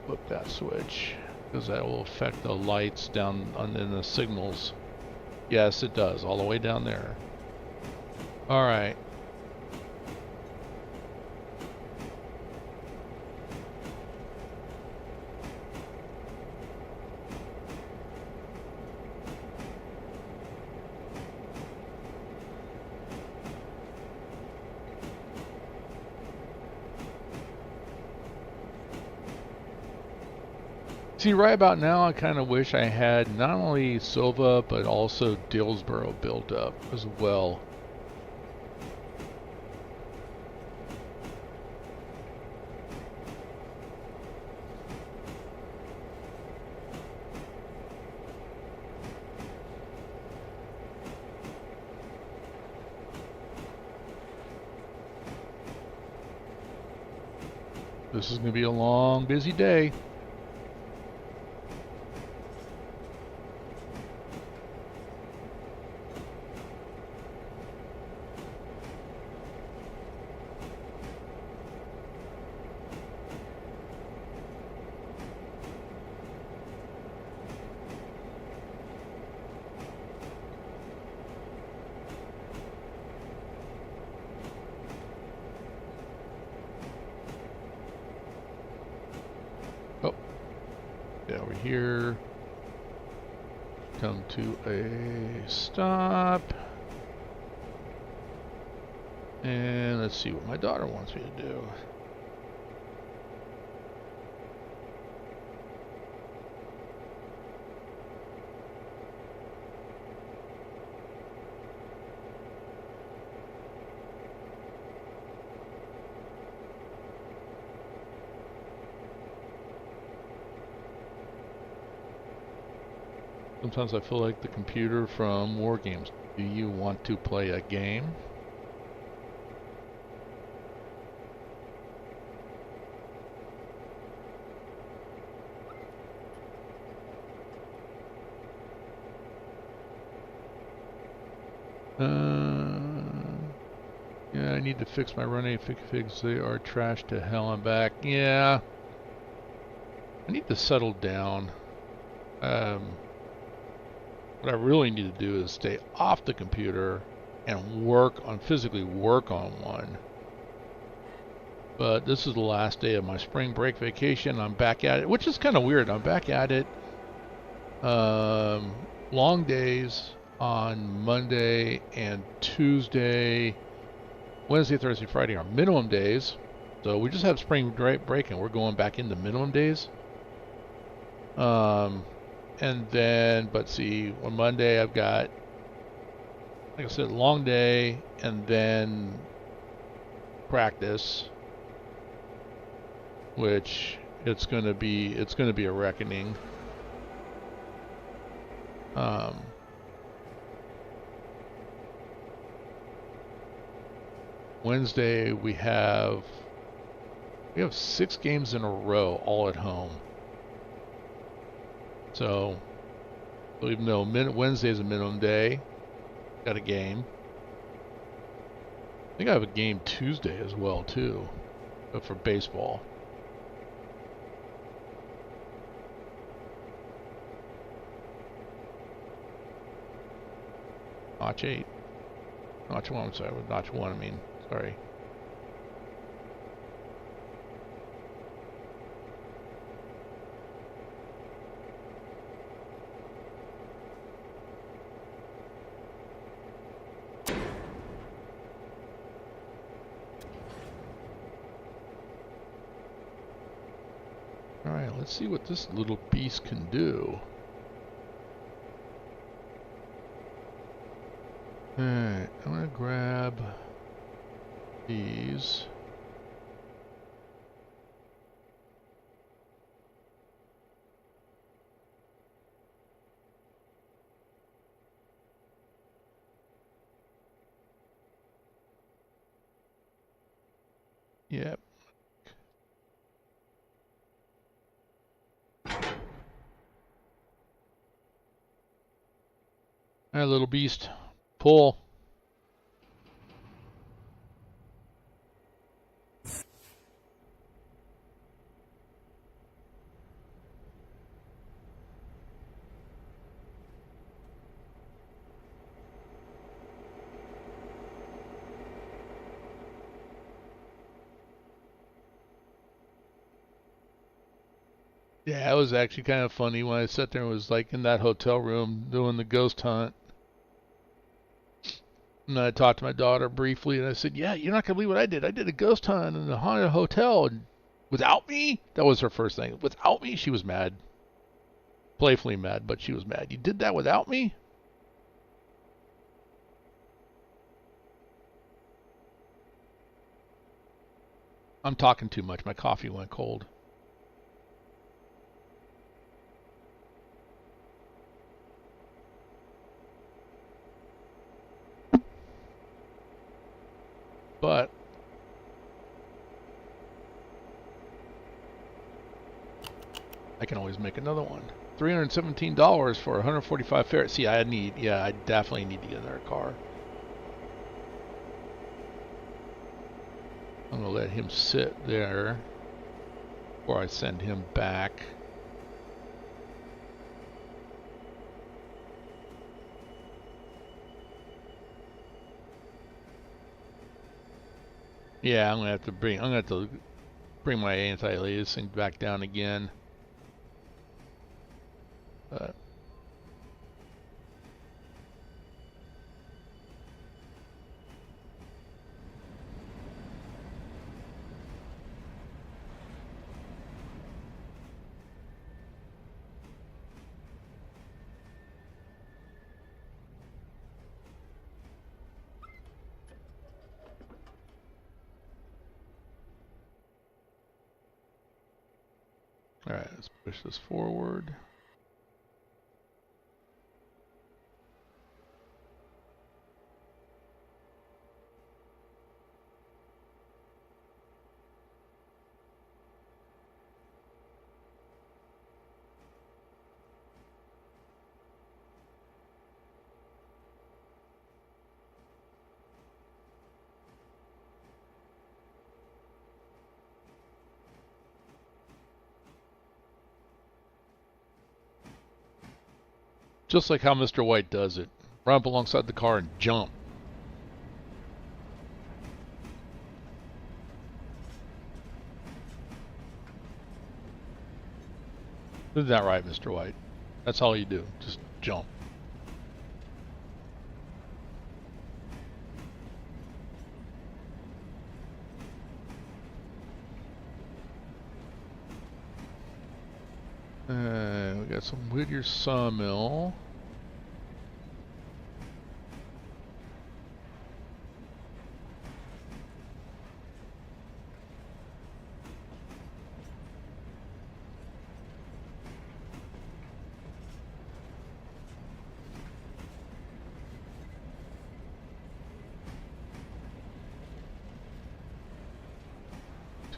flip that switch because that will affect the lights down in the signals. Yes, it does, all the way down there. All right. See, right about now, I kind of wish I had not only Silva, but also Dillsboro built up as well. This is going to be a long, busy day. Oh, yeah, over here. Come to a stop. And let's see what my daughter wants me to do. Sometimes I feel like the computer from War Games. Do you want to play a game? Yeah, I need to fix my Run8 figs. They are trashed to hell and back. Yeah. I need to settle down. What I really need to do is stay off the computer and physically work on one. But this is the last day of my spring break vacation. I'm back at it, which is kind of weird. I'm back at it. Long days on Monday and Tuesday. Wednesday, Thursday, Friday are minimum days. So we just have spring break and we're going back into minimum days. And then, but see, on Monday I've got, like I said, long day and then practice, which it's gonna be a reckoning. Wednesday we have 6 games in a row, all at home. So even though Wednesday is a minimum day, got a game. I think I have a game Tuesday as well too, but for baseball. Notch 8. Notch 1, I'm sorry. With Notch 1, I mean, sorry. Alright, let's see what this little beast can do. Alright, I'm gonna grab these. Yep. All right, little beast. Pull. Yeah, it was actually kind of funny when I sat there and was like in that hotel room doing the ghost hunt. And I talked to my daughter briefly, and I said, "Yeah, you're not gonna believe what I did. I did a ghost hunt in a haunted hotel, and without me." That was her first thing. Without me, she was mad, playfully mad, but she was mad. You did that without me? I'm talking too much. My coffee went cold. But I can always make another one. $317 for 145 ferrets. See, I definitely need to get another car. I'm gonna let him sit there before I send him back. Yeah, I'm gonna have to bring my anti-aliasing back down again. All right, let's push this forward. Just like how Mr. White does it. Run up alongside the car and jump. Isn't that right, Mr. White? That's all you do. Just jump. We got some Whittier sawmill.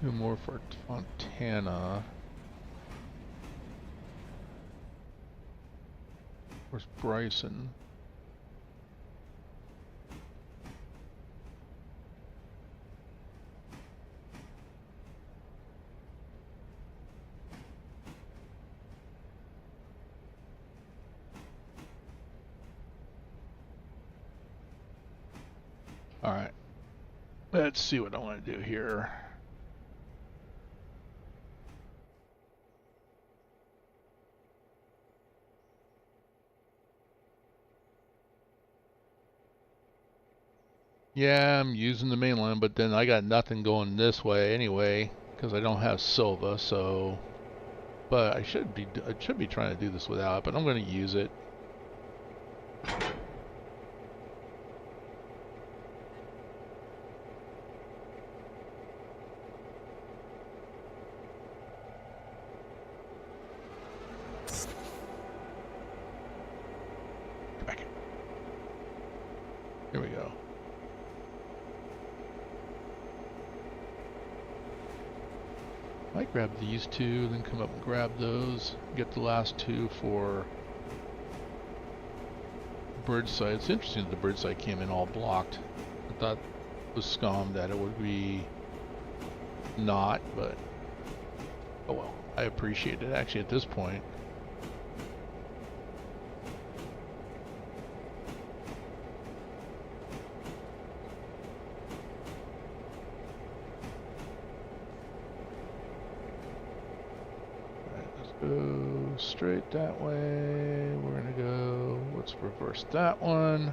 Two more for Fontana. Where's Bryson? All right. Let's see what I want to do here. Yeah, I'm using the main line, but then I got nothing going this way anyway because I don't have Silva. So, but I should be trying to do this without it, but I'm going to use it. Get back here. Here we go. Might grab these two, then come up and grab those. Get the last two for bird site. It's interesting that the bird site came in all blocked. I thought it was scum that it would be not, but oh well. I appreciate it actually at this point. Go straight that way. We're gonna go, let's reverse that one.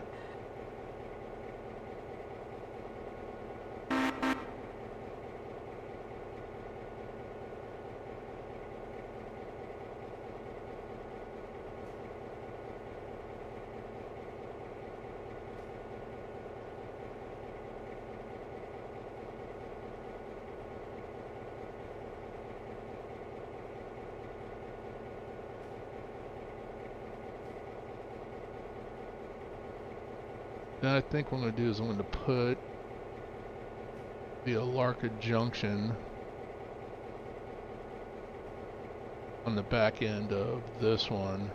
Then I think what I'm going to do is I'm going to put the Alarka junction on the back end of this one.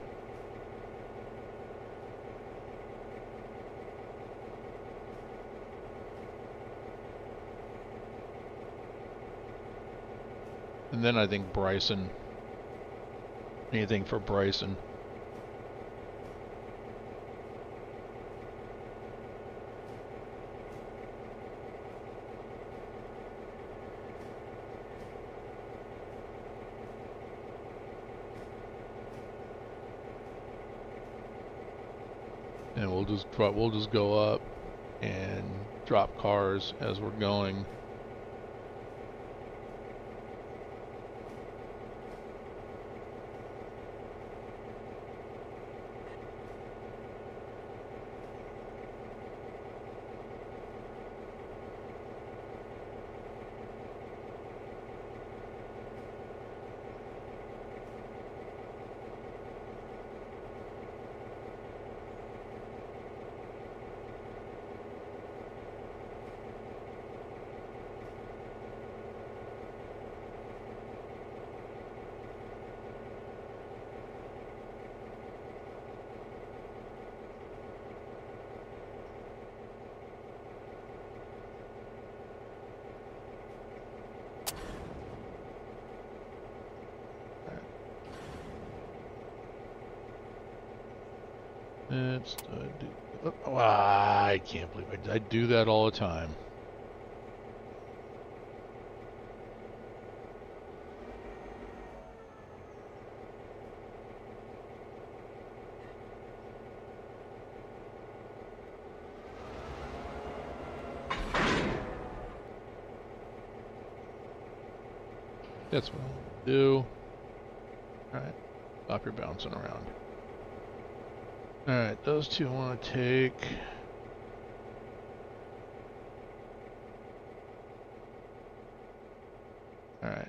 And then I think Bryson, anything for Bryson. And we'll just go up and drop cars as we're going. I can't believe I do that all the time. That's what I'll do. Alright, stop your bouncing around. Alright, those two I want to take. Alright.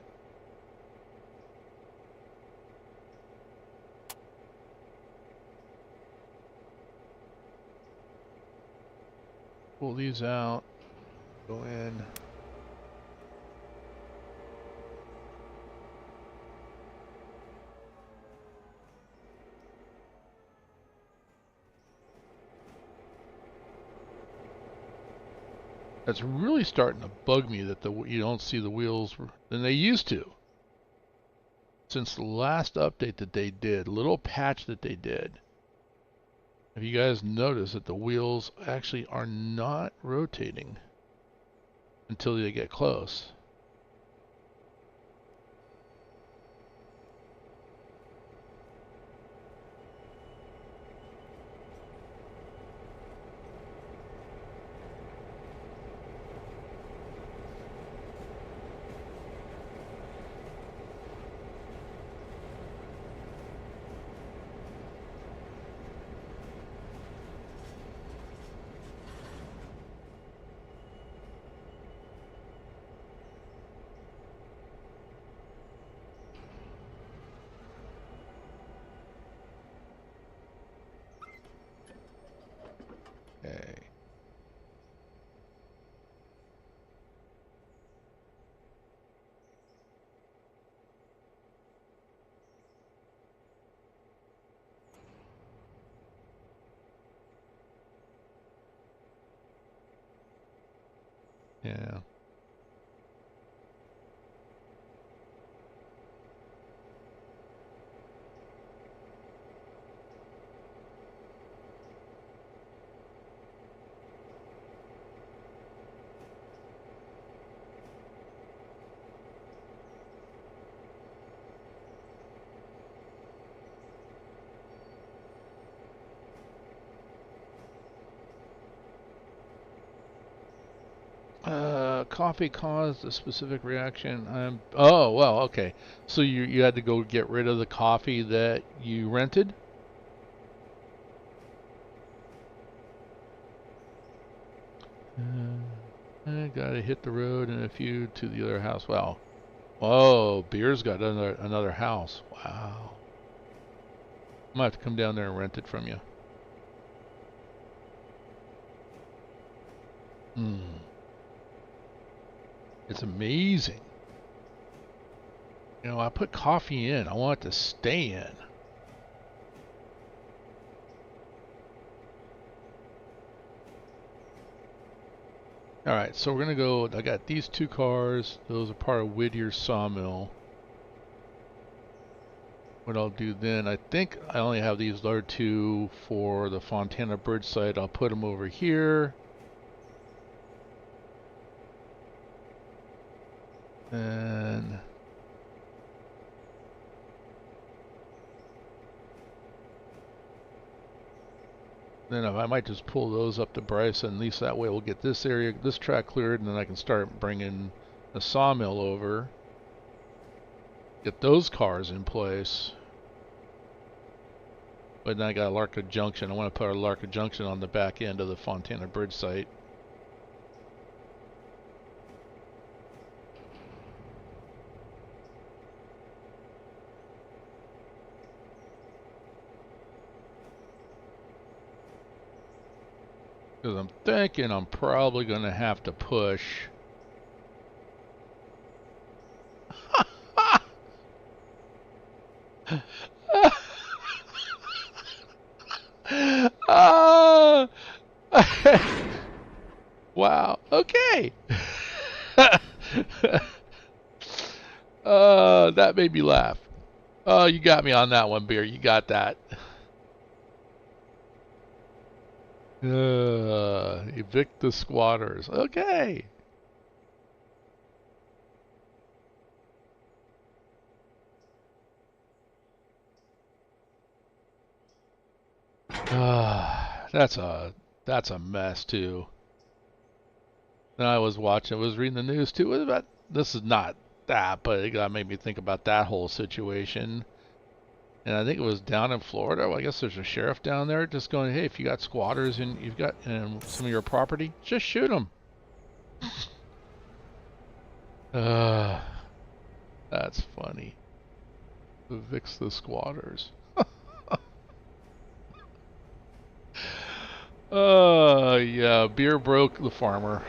Pull these out. Go in. That's really starting to bug me that you don't see the wheels than they used to. Since the last update that they did, little patch that they did, have you guys noticed that the wheels actually are not rotating until they get close? Yeah. Coffee caused a specific reaction. Oh, well, okay. So you had to go get rid of the coffee that you rented? I gotta hit the road and a few to the other house. Wow. Whoa, beer's got another house. Wow. I might have to come down there and rent it from you. Hmm. It's amazing. You know, I put coffee in. I want it to stay in. All right, so we're gonna go. I got these two cars. Those are part of Whittier's sawmill. What I'll do then, I think I only have these other two for the Fontana Bridge site. I'll put them over here. And then I might just pull those up to Bryce, and at least that way we'll get this area, this track cleared, and then I can start bringing the sawmill over. Get those cars in place. But then I got Larka Junction. I want to put a Larka Junction on the back end of the Fontana Bridge site. Because I'm thinking I'm probably going to have to push. Wow. Okay. That made me laugh. Oh, you got me on that one, Beer. You got that. Evict the squatters. Okay. That's a mess too. And I was reading the news too. About this is not that, but it made me think about that whole situation. And I think it was down in Florida. Well, I guess there's a sheriff down there just going, "Hey, if you got squatters and you've got some of your property, just shoot them." That's funny. Evicts the squatters. Yeah, beer broke the farmer.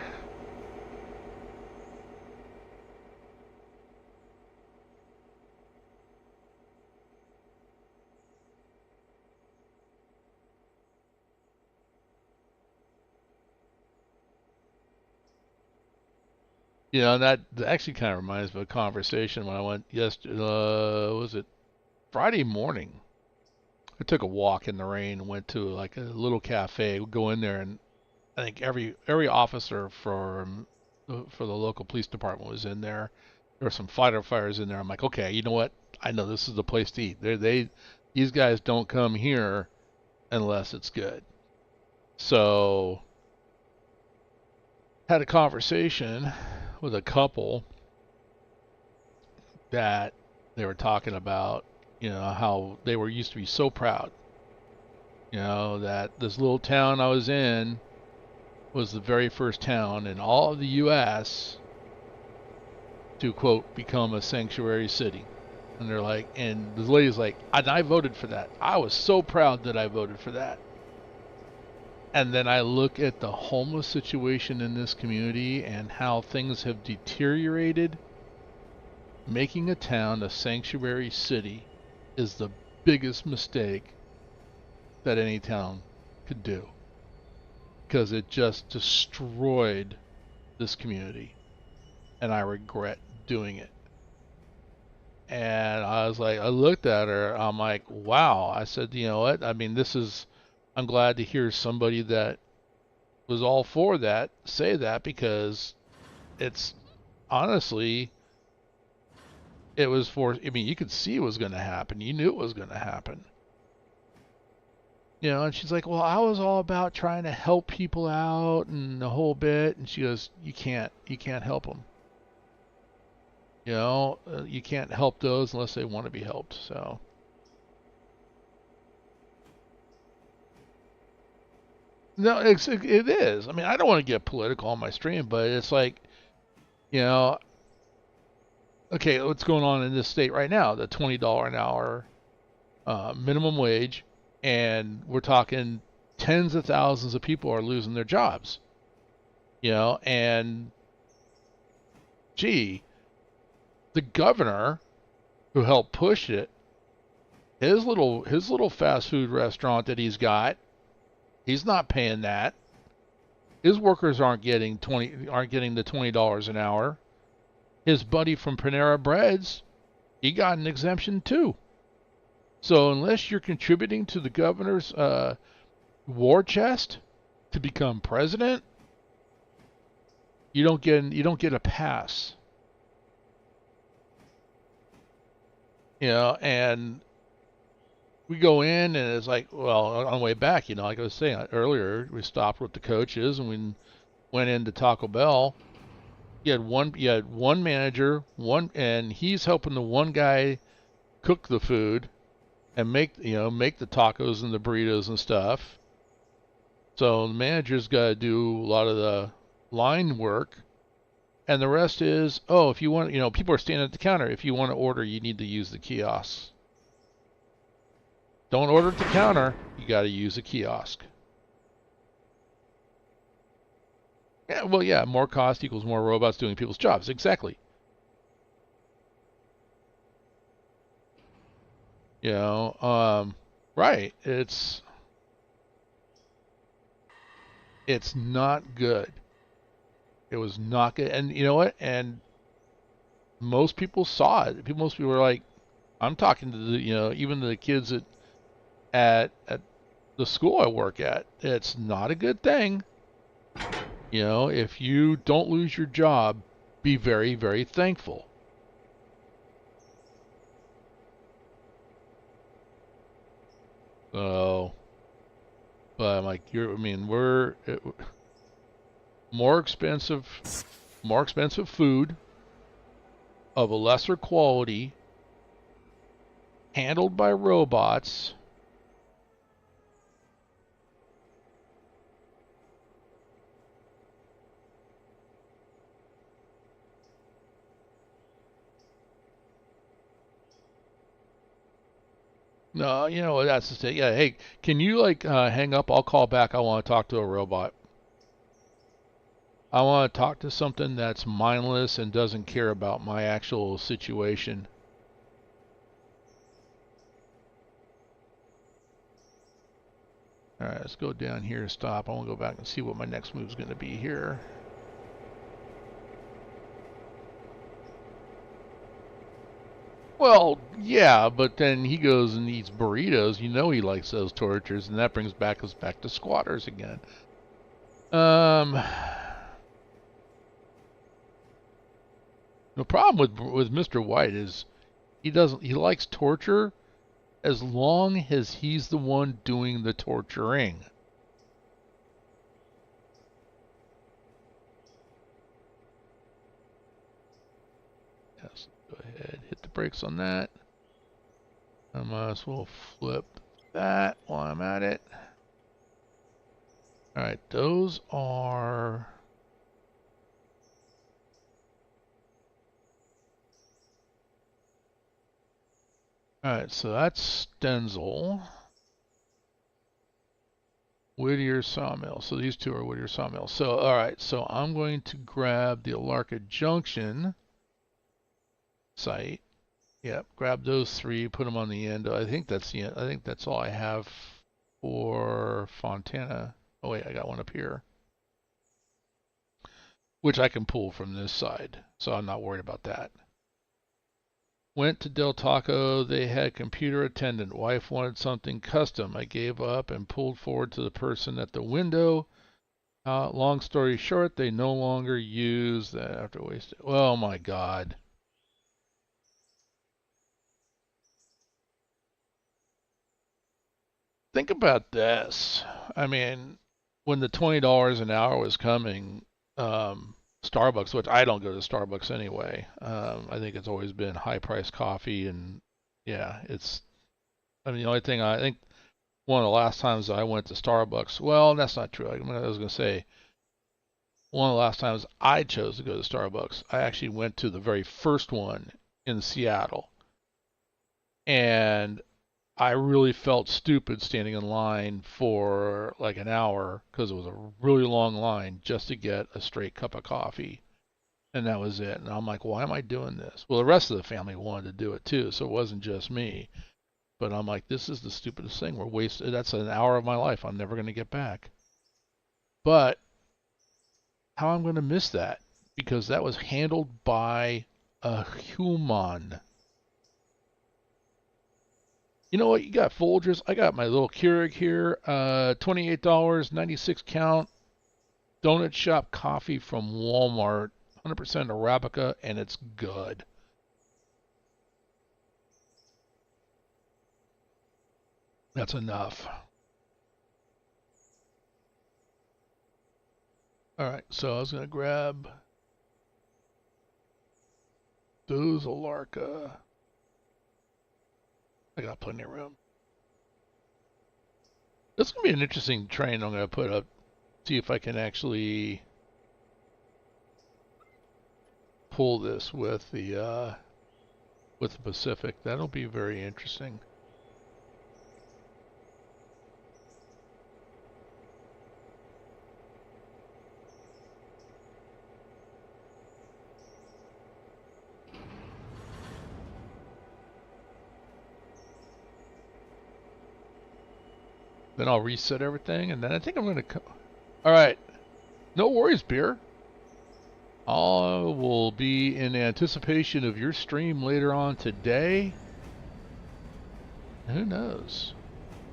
You know, and that actually kind of reminds me of a conversation when I went yesterday. Was it Friday morning? I took a walk in the rain and went to like a little cafe. We'd go in there, and I think every officer for the local police department was in there. There were some firefighters in there. I'm like, okay, you know what? I know this is the place to eat. These guys don't come here unless it's good. So had a conversation with a couple that they were talking about, you know, how they were used to be so proud, you know, that this little town I was in was the very first town in all of the U.S. to, quote, become a sanctuary city. And they're like, and the lady's like, and I voted for that. I was so proud that I voted for that. And then I look at the homeless situation in this community and how things have deteriorated. Making a town a sanctuary city is the biggest mistake that any town could do, because it just destroyed this community, and I regret doing it. And I was like, I looked at her, I'm like, wow. I said, you know what? I mean, I'm glad to hear somebody that was all for that say that, because it's honestly, it was for, I mean, you could see it was going to happen. You knew it was going to happen. You know, and she's like, well, I was all about trying to help people out and the whole bit. And she goes, you can't help them. You know, you can't help those unless they want to be helped. So, no, it is. I mean, I don't want to get political on my stream, but it's like, you know, okay, what's going on in this state right now? The $20 an hour minimum wage, and we're talking tens of thousands of people are losing their jobs. You know, and gee, the governor who helped push it, his little fast food restaurant that he's got, he's not paying that. His workers aren't getting the $20 an hour. His buddy from Panera Breads, he got an exemption too. So unless you're contributing to the governor's war chest to become president, you don't get a pass. You know, and we go in and it's like, well, on the way back, you know, like I was saying earlier, we stopped with the coaches and we went into Taco Bell. You had one manager, and he's helping the one guy cook the food and make the tacos and the burritos and stuff. So the manager's got to do a lot of the line work, and the rest is, oh, if you want, you know, people are standing at the counter. If you want to order, you need to use the kiosks. Don't order at the counter. You got to use a kiosk. Yeah, well, yeah, more cost equals more robots doing people's jobs. Exactly. You know, right? It's not good. It was not good, and you know what? And most people saw it. Most people were like, I'm talking to the, you know, even the kids at the school I work at. It's not a good thing. You know, if you don't lose your job, be very, very thankful. So, but I'm like, I mean, more expensive, more expensive food of a lesser quality, handled by robots. No, you know, that's the thing. Yeah, hey, can you like hang up? I'll call back. I want to talk to a robot. I want to talk to something that's mindless and doesn't care about my actual situation. All right, let's go down here, stop. I want to go back and see what my next move is going to be here. Well, yeah, but then he goes and eats burritos. You know he likes those tortures, and that brings us back to squatters again. The problem with Mr. White is he likes torture as long as he's the one doing the torturing. Yes, go ahead, hit the brakes on that. I might as well flip that while I'm at it. All right, those are. All right, so that's Stenzel. Whittier Sawmill. So these two are Whittier Sawmill. So, all right, so I'm going to grab the Alarka Junction site. Yep, grab those three, put them on the end. I think that's all I have for Fontana. Oh wait, I got one up here. which I can pull from this side, so I'm not worried about that. Went to Del Taco. They had computer attendant. Wife wanted something custom. I gave up and pulled forward to the person at the window. Long story short, they no longer use that after wasting. Oh my God. Think about this. I mean, when the $20 an hour was coming, Starbucks, which I don't go to Starbucks anyway. I think it's always been high price coffee, and yeah, it's. I mean, the only thing I think one of the last times I went to Starbucks. Well, that's not true. I was going to say one of the last times I chose to go to Starbucks, I actually went to the very first one in Seattle, and I really felt stupid standing in line for like an hour because it was a really long line just to get a straight cup of coffee. And that was it. And I'm like, why am I doing this? Well, the rest of the family wanted to do it too, so it wasn't just me. But I'm like, this is the stupidest thing. We're wasting. That's an hour of my life I'm never going to get back. But how I'm going to miss that? Because that was handled by a human. You know what? You got Folgers. I got my little Keurig here. $28, 96 count. Donut shop coffee from Walmart. 100% Arabica, and it's good. That's enough. All right, so I was going to grab those Alarka. I got plenty of room. This is going to be an interesting train I'm going to put up. See if I can actually pull this with the Pacific. That'll be very interesting. Then I'll reset everything, and then I think I'm going to... All right. No worries, Beer. I will be in anticipation of your stream later on today. Who knows?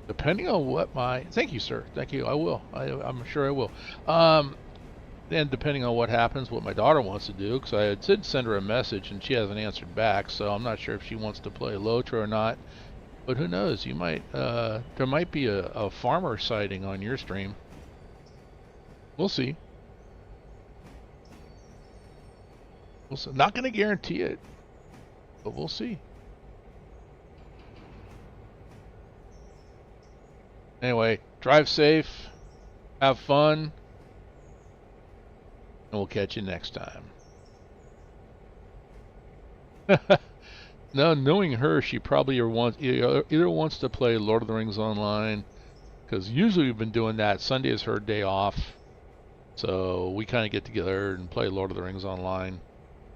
Depending on what my... Thank you, sir. Thank you. I will. I'm sure I will. And depending on what happens, what my daughter wants to do, because I did send her a message, and she hasn't answered back, so I'm not sure if she wants to play Lotra or not. But who knows? You might, there might be a farmer sighting on your stream. We'll see. We'll see. Not going to guarantee it, but we'll see. Anyway, drive safe, have fun, and we'll catch you next time. No, knowing her, she probably either wants to play Lord of the Rings Online, because usually we've been doing that. Sunday is her day off, so we kind of get together and play Lord of the Rings Online,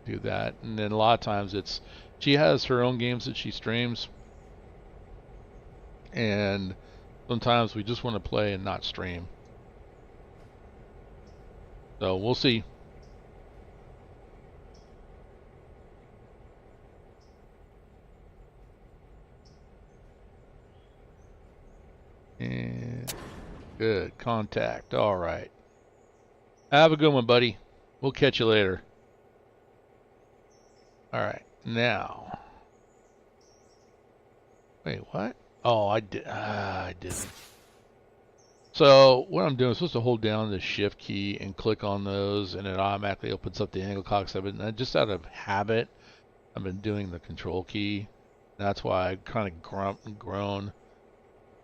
do that. And then a lot of times she has her own games that she streams, and sometimes we just want to play and not stream. So we'll see. And good contact. All right. Have a good one, buddy. We'll catch you later. All right. Now. Wait, what? Oh, I did. I didn't. So what I'm doing is supposed to hold down the shift key and click on those, and it automatically opens up the angle cocks. Just out of habit, I've been doing the control key. That's why I kind of grumped and groan.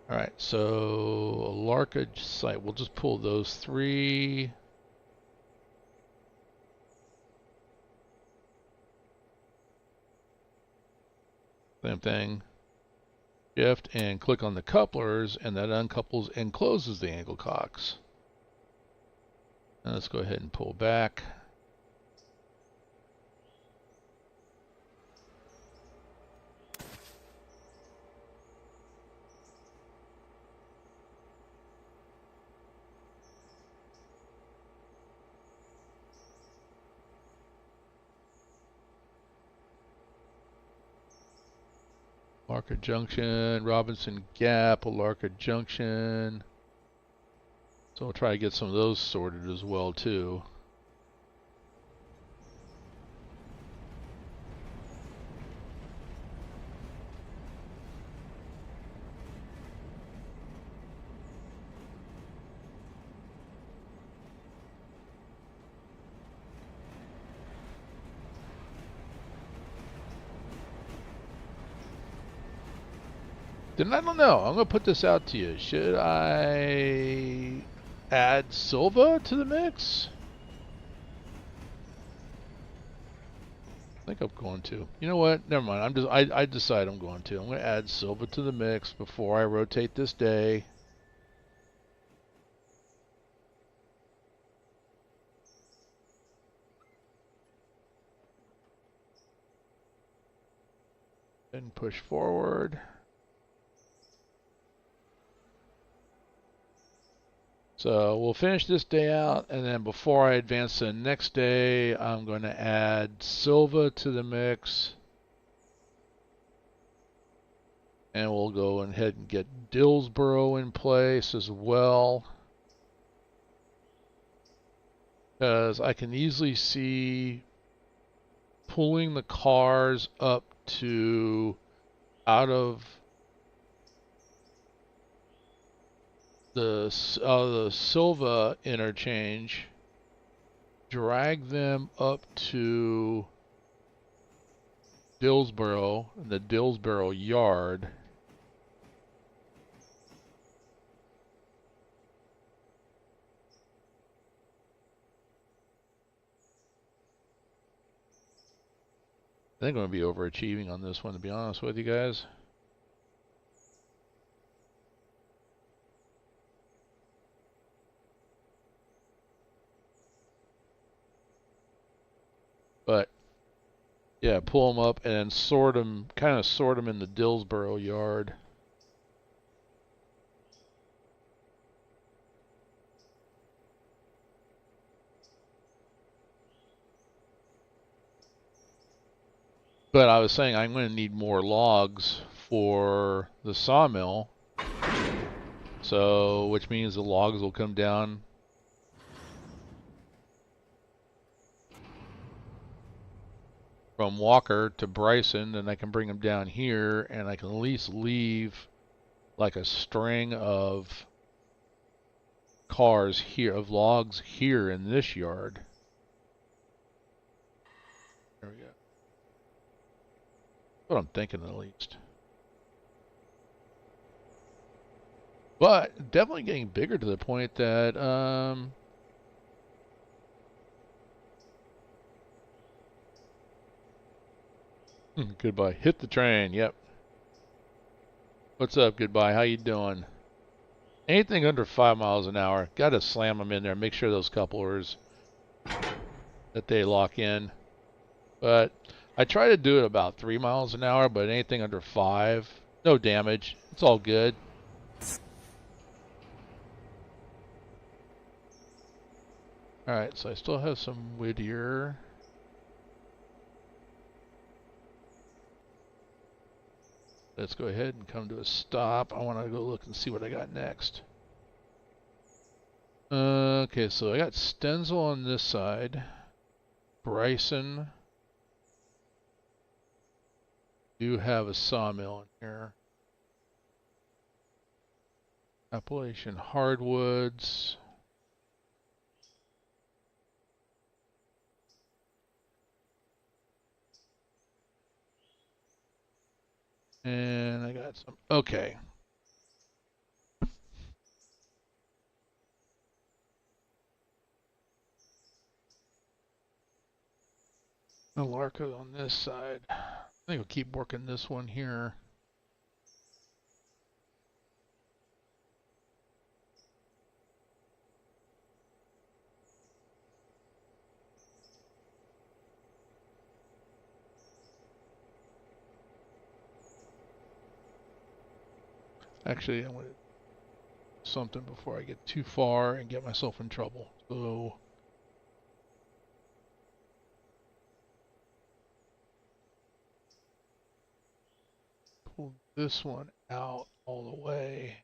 All right, so Larka site, we'll just pull those three. Same thing. Shift and click on the couplers, and that uncouples and closes the angle cocks. Now let's go ahead and pull back. Larka Junction, Robinson Gap, Larka Junction. So we'll try to get some of those sorted as well too. Then I don't know. I'm going to put this out to you. Should I add Silva to the mix? I think I'm going to. You know what? Never mind. I decide I'm going to. I'm going to add Silva to the mix before I rotate this day. And push forward. So we'll finish this day out, and then before I advance to the next day, I'm going to add Silva to the mix. And we'll go ahead and get Dillsboro in place as well. Because I can easily see pulling the cars up to out of the Silva interchange, drag them up to Dillsboro, the Dillsboro yard. I think I'm going to be overachieving on this one, to be honest with you guys. But yeah, pull them up and then sort them, kind of sort them in the Dillsboro yard. But I was saying I'm going to need more logs for the sawmill. So, which means the logs will come down from Walker to Bryson, and I can bring them down here, and I can at least leave like a string of cars here, of logs here in this yard. There we go. That's what I'm thinking at least. But definitely getting bigger to the point that Goodbye. Hit the train. Yep. What's up, Goodbye? How you doing? Anything under 5 miles an hour, gotta slam them in there. Make sure those couplers that they lock in. But I try to do it about 3 miles an hour, but anything under 5, no damage. It's all good. Alright, so I still have some Whittier. Let's go ahead and come to a stop. I want to go look and see what I got next. Okay, so I got Stenzel on this side. Bryson. Do have a sawmill in here. Appalachian Hardwoods. And I got some, okay. Alarco on this side. I think we'll keep working this one here. Actually, I'm going to do something before I get too far and get myself in trouble. So pull this one out all the way.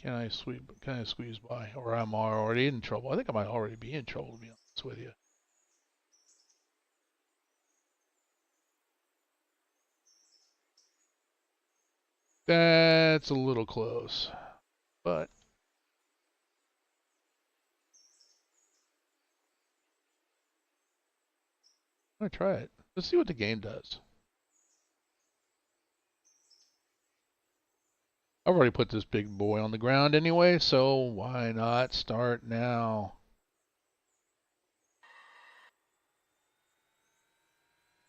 Can I squeeze by? Or I'm already in trouble. I think I might already be in trouble, to be honest with you. That's a little close, but I'm gonna try it. Let's see what the game does. I've already put this big boy on the ground anyway, so why not start now?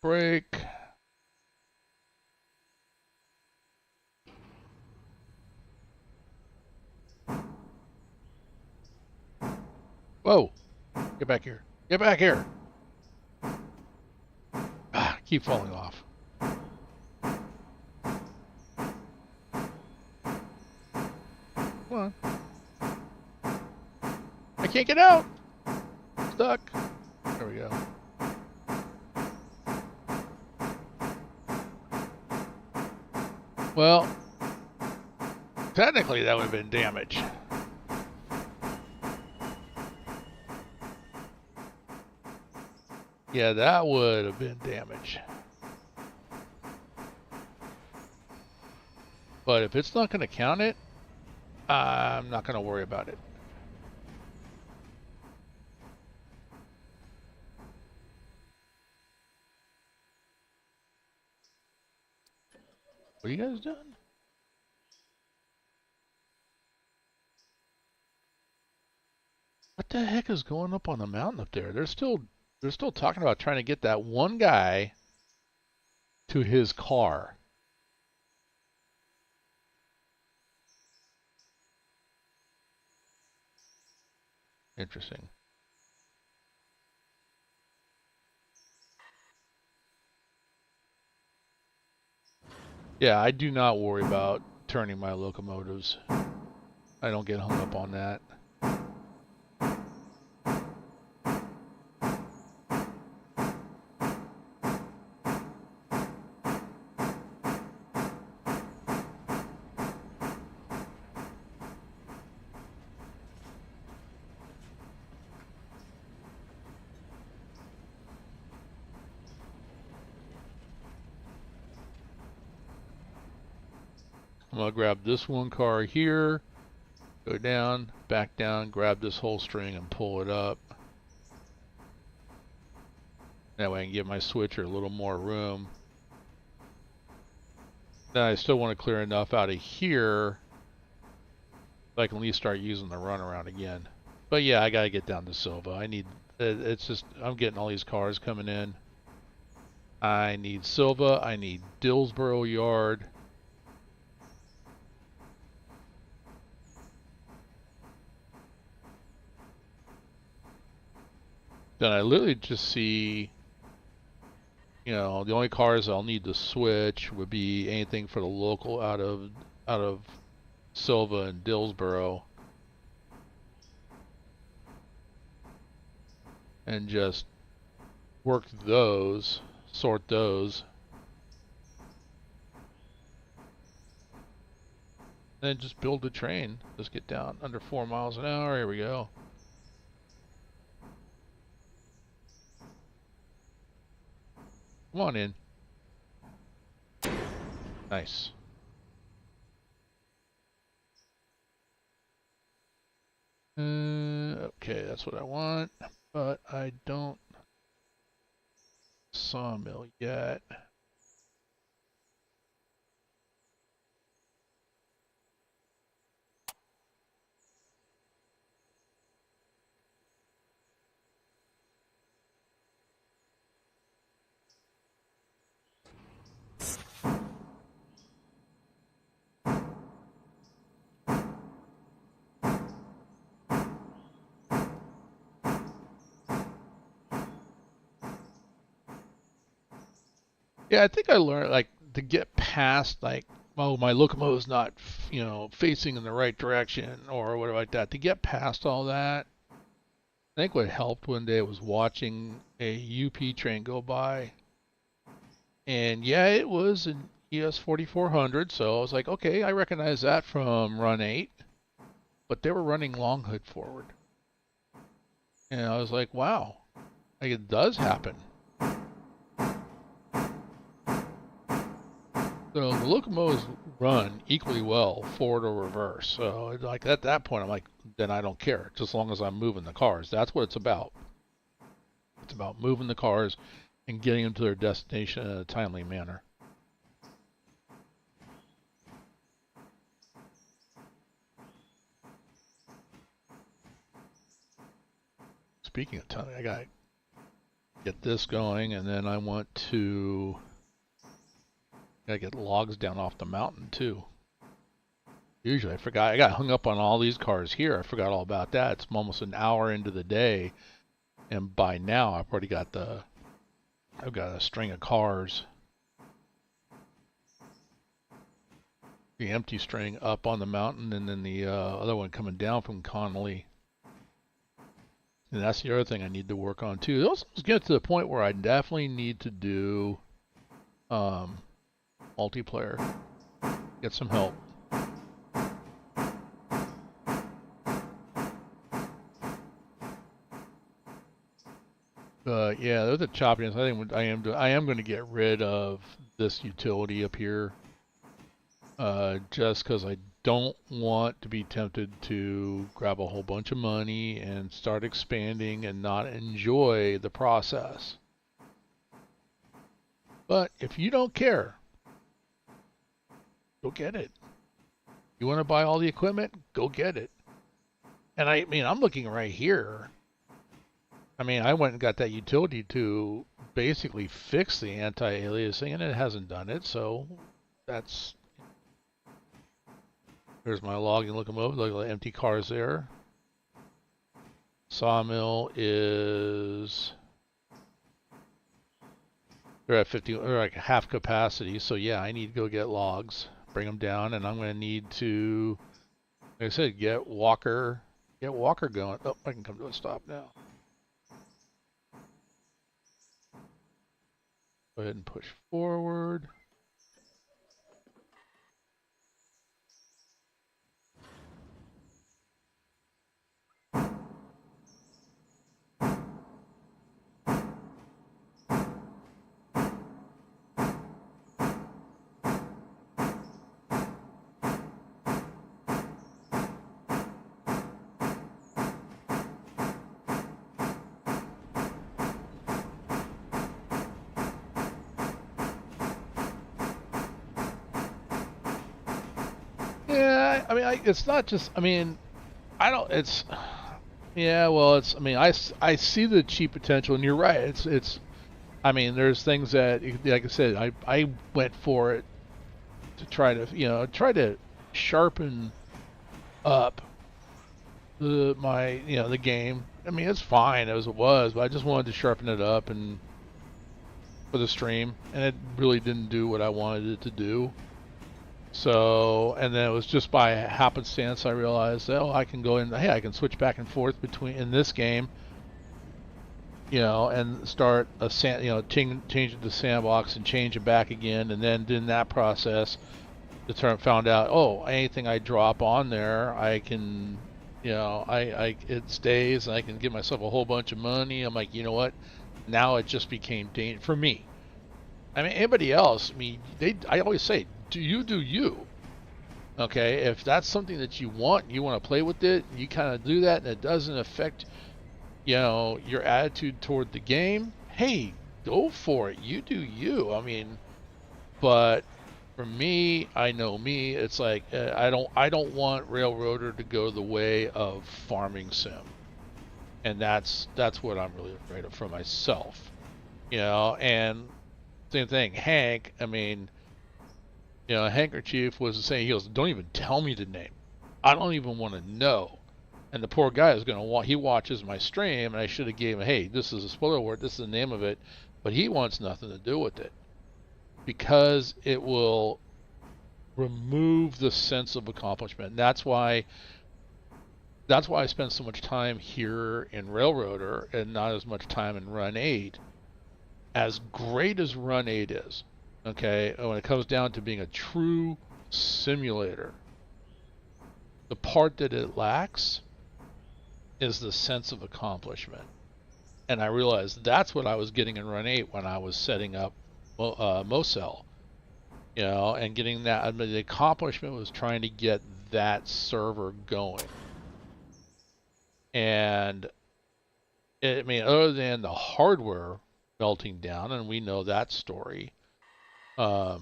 Break. Whoa! Get back here. Get back here! Ah, keep falling off. Come on. I can't get out! Stuck. There we go. Well, technically that would have been damage. Yeah, that would have been damage. But if it's not going to count it, I'm not going to worry about it. What are you guys doing? What the heck is going up on the mountain up there? They're still talking about trying to get that one guy to his car. Interesting. Yeah, I do not worry about turning my locomotives. I don't get hung up on that. I'm going to grab this one car here, go down, back down, grab this whole string and pull it up. That way I can give my switcher a little more room. Then I still want to clear enough out of here so I can at least start using the runaround again. But yeah, I got to get down to Silva. I need, it's just, I'm getting all these cars coming in. I need Silva, I need Dillsboro Yard. Then I literally just see, you know, the only cars I'll need to switch would be anything for the local out of Silva and Dillsboro. And just work those, sort those. Then just build a train. Just get down under 4 miles an hour. Here we go. Come on in. Nice. Okay, that's what I want, but I don't sawmill yet. Yeah, I think I learned like to get past like, oh, my locomotive's not, you know, facing in the right direction or whatever like that. To get past all that, I think what helped one day was watching a UP train go by, And yeah, it was an ES 4400, so I was like, okay, I recognize that from Run 8, but they were running long hood forward. And I was like, wow, like it does happen. So the locomotives run equally well forward or reverse. So like at that point, I'm like, then I don't care, just as long as I'm moving the cars. That's what it's about. It's about moving the cars and getting them to their destination in a timely manner. Speaking of timing, I got to get this going, and then I want to gotta get logs down off the mountain too. Usually I forgot. I got hung up on all these cars here. I forgot all about that. It's almost an hour into the day, and by now I've already got I've got a string of cars, the empty string up on the mountain, and then the other one coming down from Connolly. And that's the other thing I need to work on too. Those get to the point where I definitely need to do multiplayer. Get some help. Yeah, there's a choppiness. I think I am going to get rid of this utility up here, just because I don't want to be tempted to grab a whole bunch of money and start expanding and not enjoy the process. But if you don't care, go get it. You want to buy all the equipment? Go get it. And I mean, I'm looking right here. I mean, I went and got that utility to basically fix the anti-aliasing, and it hasn't done it. So that's there's my logging locomotive. Look at the empty cars there. Sawmill is they're at 50, or like half capacity. So yeah, I need to go get logs, bring them down, and I'm going to need to, like I said, get Walker going. Oh, I can come to a stop now. Go ahead and push forward. Yeah, I mean, it's not just. I mean, I don't. It's. Yeah, well, it's. I mean, I see the cheap potential, and you're right. It's. I mean, there's things that, like I said, I went for it to try to try to sharpen up the game. I mean, it's fine as it was, but I just wanted to sharpen it up and for the stream, and it really didn't do what I wanted it to do. So, and then it was just by happenstance I realized, oh, I can go in. Hey, I can switch back and forth between in this game, and start change it to sandbox and change it back again, and then in that process, found out, oh, anything I drop on there, I can, it stays, and I can give myself a whole bunch of money. I'm like, you know what? Now it just became dangerous for me. I mean, anybody else, I mean, I always say, do you. Okay, if that's something that you want to play with it, you kind of do that, and it doesn't affect, your attitude toward the game, hey, go for it. You do you. I mean, but for me, I know me, it's like, I don't want Railroader to go the way of farming sim. And that's what I'm really afraid of for myself. And same thing, Hank, I mean, Handkerchief was saying, he goes, don't even tell me the name. I don't even want to know. And the poor guy is going to he watches my stream, and I should have gave him, hey, this is a spoiler word, this is the name of it, but he wants nothing to do with it because it will remove the sense of accomplishment. And that's why I spend so much time here in Railroader and not as much time in Run 8. As great as Run 8 is, Okay, when it comes down to being a true simulator, the part that it lacks is the sense of accomplishment. And I realized that's what I was getting in Run 8 when I was setting up Mocell, and getting that. I mean, the accomplishment was trying to get that server going. And I mean, other than the hardware melting down, and we know that story. All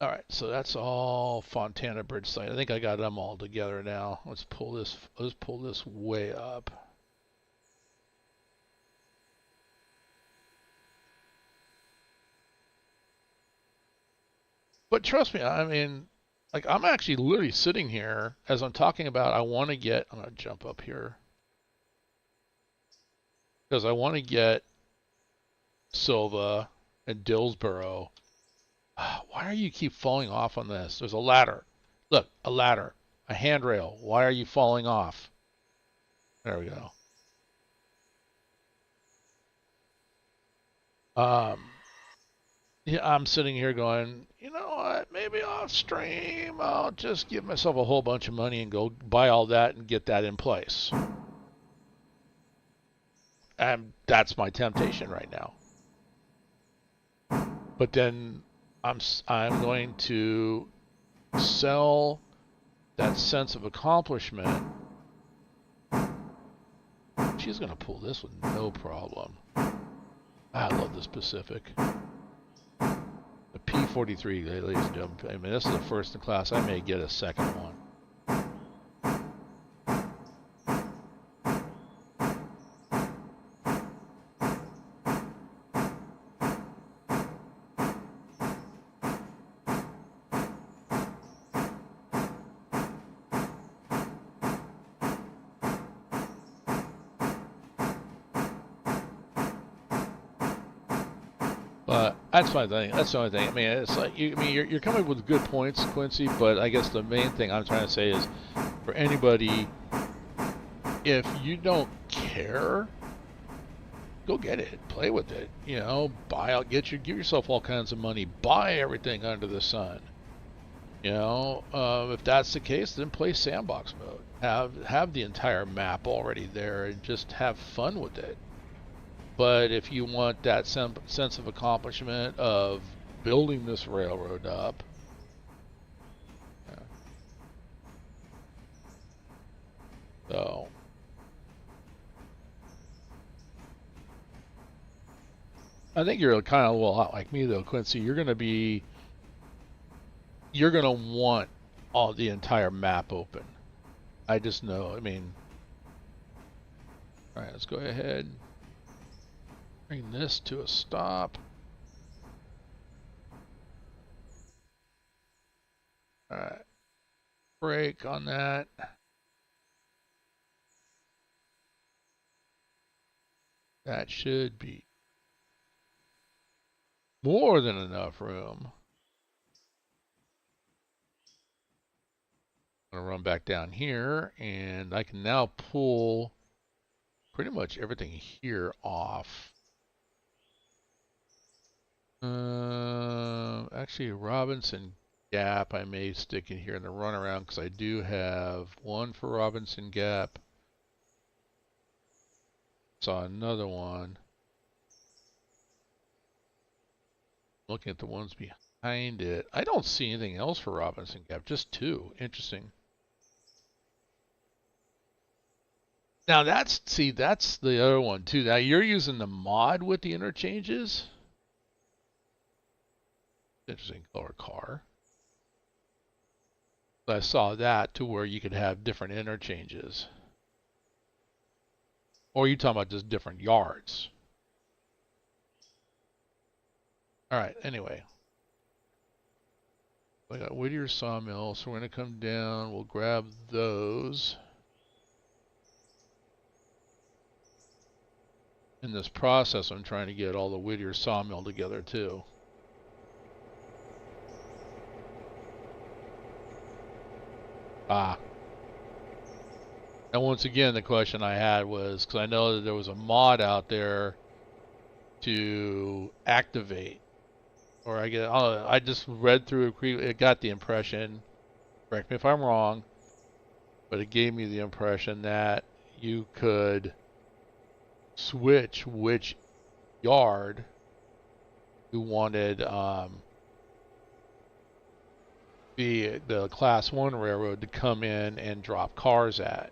right, so that's all Fontana Bridge site. I think I got them all together now. Let's pull this. Let's pull this way up. But trust me, I mean, like I'm actually literally sitting here as I'm talking about. I want to get. I'm gonna jump up here because I want to get Silva and Dillsboro. Why are you keep falling off on this? There's a ladder. Look, a ladder, a handrail. Why are you falling off? There we go. Um, yeah, I'm sitting here going, you know what? Maybe off stream, I'll just give myself a whole bunch of money and go buy all that and get that in place. And that's my temptation right now. But then I'm going to sell that sense of accomplishment. She's going to pull this with no problem. I love this Pacific. The P43, ladies and gentlemen. I mean, this is the first in class. I may get a second one. But that's my thing. That's the only thing. I mean, it's like you're coming up with good points, Quincy. But I guess the main thing I'm trying to say is, for anybody, if you don't care, go get it, play with it. Buy out, give yourself all kinds of money, buy everything under the sun. If that's the case, then play sandbox mode. Have the entire map already there and just have fun with it. But if you want that sense of accomplishment of building this railroad up, so I think you're kind of a lot like me though, Quincy. You're gonna want all the entire map open. I just know. I mean, all right, let's go ahead. Bring this to a stop. All right. Brake on that. That should be more than enough room. I'm going to run back down here, and I can now pull pretty much everything here off. Actually, Robinson Gap I may stick in here in the runaround because I do have one for Robinson Gap. Saw another one. Looking at the ones behind it. I don't see anything else for Robinson Gap, just two. Interesting. Now that's the other one too. Now you're using the mod with the interchanges. Interesting color car. I saw that to where you could have different interchanges. Or are you talking about just different yards? Alright, anyway. I got Whittier Sawmill, so we're going to come down. We'll grab those. In this process, I'm trying to get all the Whittier Sawmill together too. And once again, the question I had was, because I know that there was a mod out there to activate, or I just read through it, got the impression, correct me if I'm wrong, but it gave me the impression that you could switch which yard you wanted the Class 1 railroad to come in and drop cars at.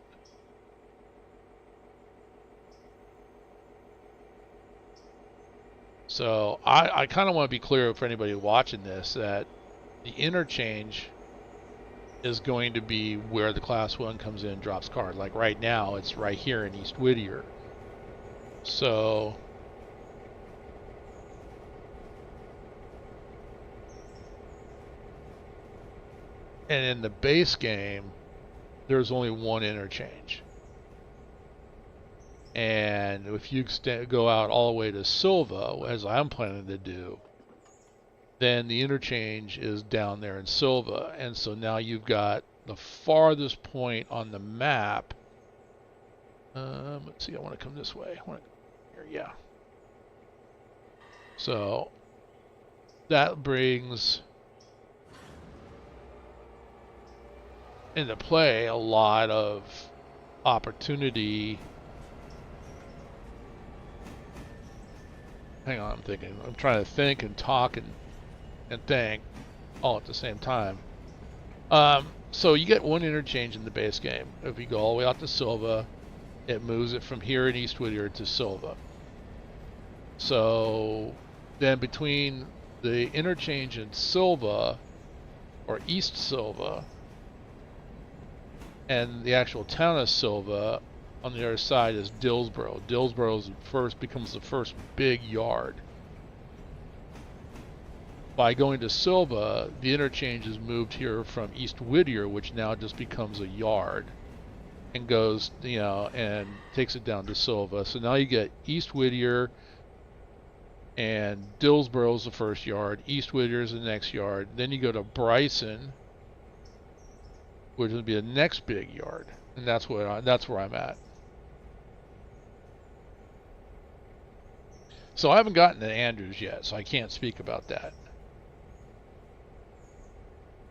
So I kind of want to be clear for anybody watching this that the interchange is going to be where the Class 1 comes in and drops cars. Like right now, it's right here in East Whittier. So and in the base game, there's only one interchange. And if you go out all the way to Silva, as I'm planning to do, then the interchange is down there in Silva. And so now you've got the farthest point on the map. Let's see, I want to come this way. I want to come here, yeah. So that brings into play a lot of opportunity. Hang on, I'm thinking. I'm trying to think and talk and think all at the same time. So you get one interchange in the base game. If you go all the way out to Silva, it moves it from here in East Whittier to Silva. So then between the interchange in Silva, or East Silva, and the actual town of Silva, on the other side is Dillsboro. Dillsboro becomes the first big yard. By going to Silva, the interchange is moved here from East Whittier, which now just becomes a yard, and goes, and takes it down to Silva. So now you get East Whittier, and Dillsboro is the first yard. East Whittier is the next yard. Then you go to Bryson, which would be the next big yard, and that's where I'm at. So I haven't gotten to Andrews yet, so I can't speak about that.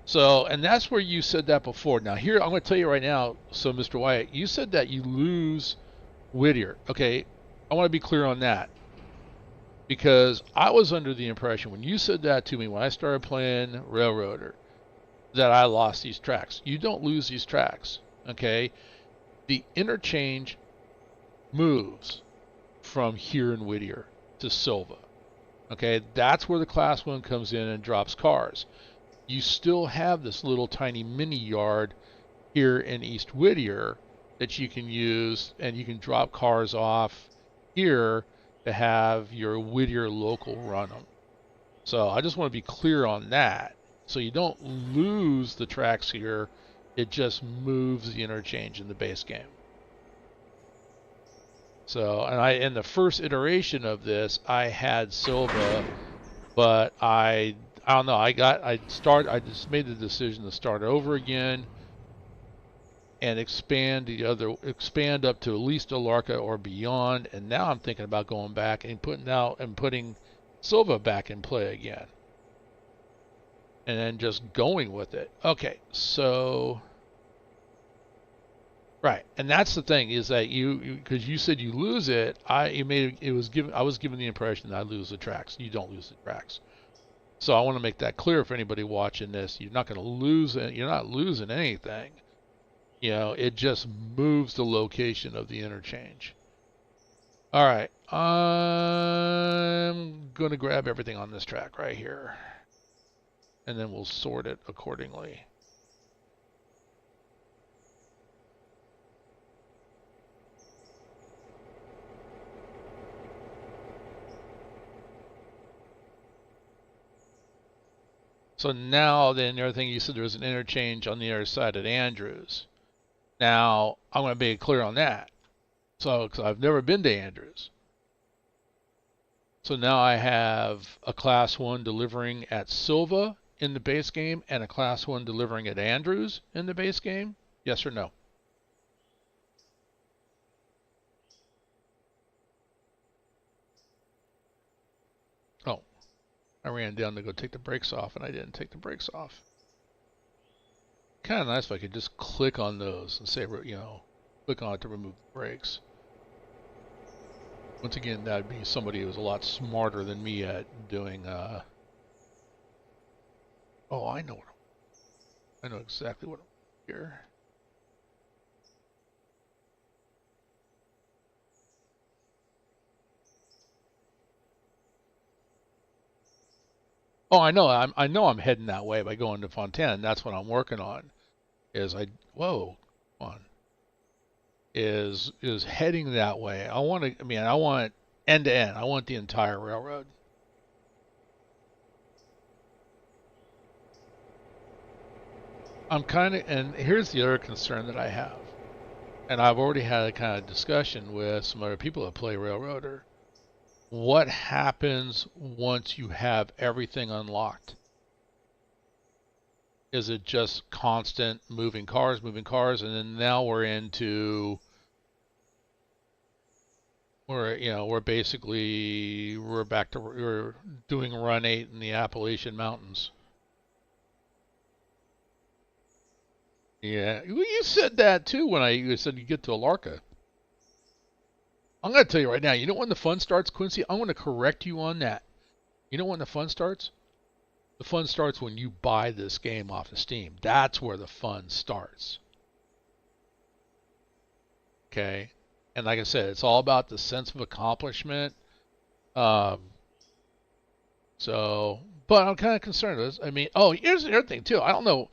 So, and that's where you said that before. Now here, I'm going to tell you right now, so Mr. Wyatt, you said that you lose Whittier. Okay, I want to be clear on that. Because I was under the impression, when you said that to me, when I started playing Railroader, that I lost these tracks. You don't lose these tracks, okay? The interchange moves from here in Whittier to Silva, okay? That's where the Class 1 comes in and drops cars. You still have this little tiny mini yard here in East Whittier that you can use, and you can drop cars off here to have your Whittier local run them. So I just want to be clear on that. So you don't lose the tracks here, it just moves the interchange in the base game. So, and in the first iteration of this, I had Silva, but I don't know, I just made the decision to start over again and expand up to at least Alarka or beyond, and now I'm thinking about going back and putting Silva back in play again. And then just going with it. Okay, so right, and that's the thing is that because you said you lose it, I was given the impression that I lose the tracks. You don't lose the tracks. So I want to make that clear for anybody watching this. You're not going to lose it. You're not losing anything. It just moves the location of the interchange. All right, I'm going to grab everything on this track right here, and then we'll sort it accordingly. So now then, the other thing you said, there was an interchange on the other side at Andrews. Now I'm going to be clear on that. So, because I've never been to Andrews. So now I have a Class 1 delivering at Silva in the base game and a Class 1 delivering at Andrews in the base game? Yes or no? I ran down to go take the brakes off, and I didn't take the brakes off. Kind of nice if I could just click on those and say, you know, click on it to remove the brakes. Once again, that'd be somebody who was a lot smarter than me at doing, oh, I know exactly what I'm here. Oh, I know I'm heading that way by going to Fontana. That's what I'm working on. Whoa, come on. Is heading that way. I want end to end. I want the entire railroad. And here's the other concern that I have. And I've already had a kind of discussion with some other people that play Railroader. What happens once you have everything unlocked? Is it just constant moving cars, and then now we're back to we're doing Run 8 in the Appalachian Mountains. Yeah, you said that too when you said you get to Alarka. I'm going to tell you right now, you know when the fun starts, Quincy? I'm going to correct you on that. You know when the fun starts? The fun starts when you buy this game off of Steam. That's where the fun starts. Okay? And like I said, it's all about the sense of accomplishment. But I'm kind of concerned. I mean, here's the other thing too. I don't know.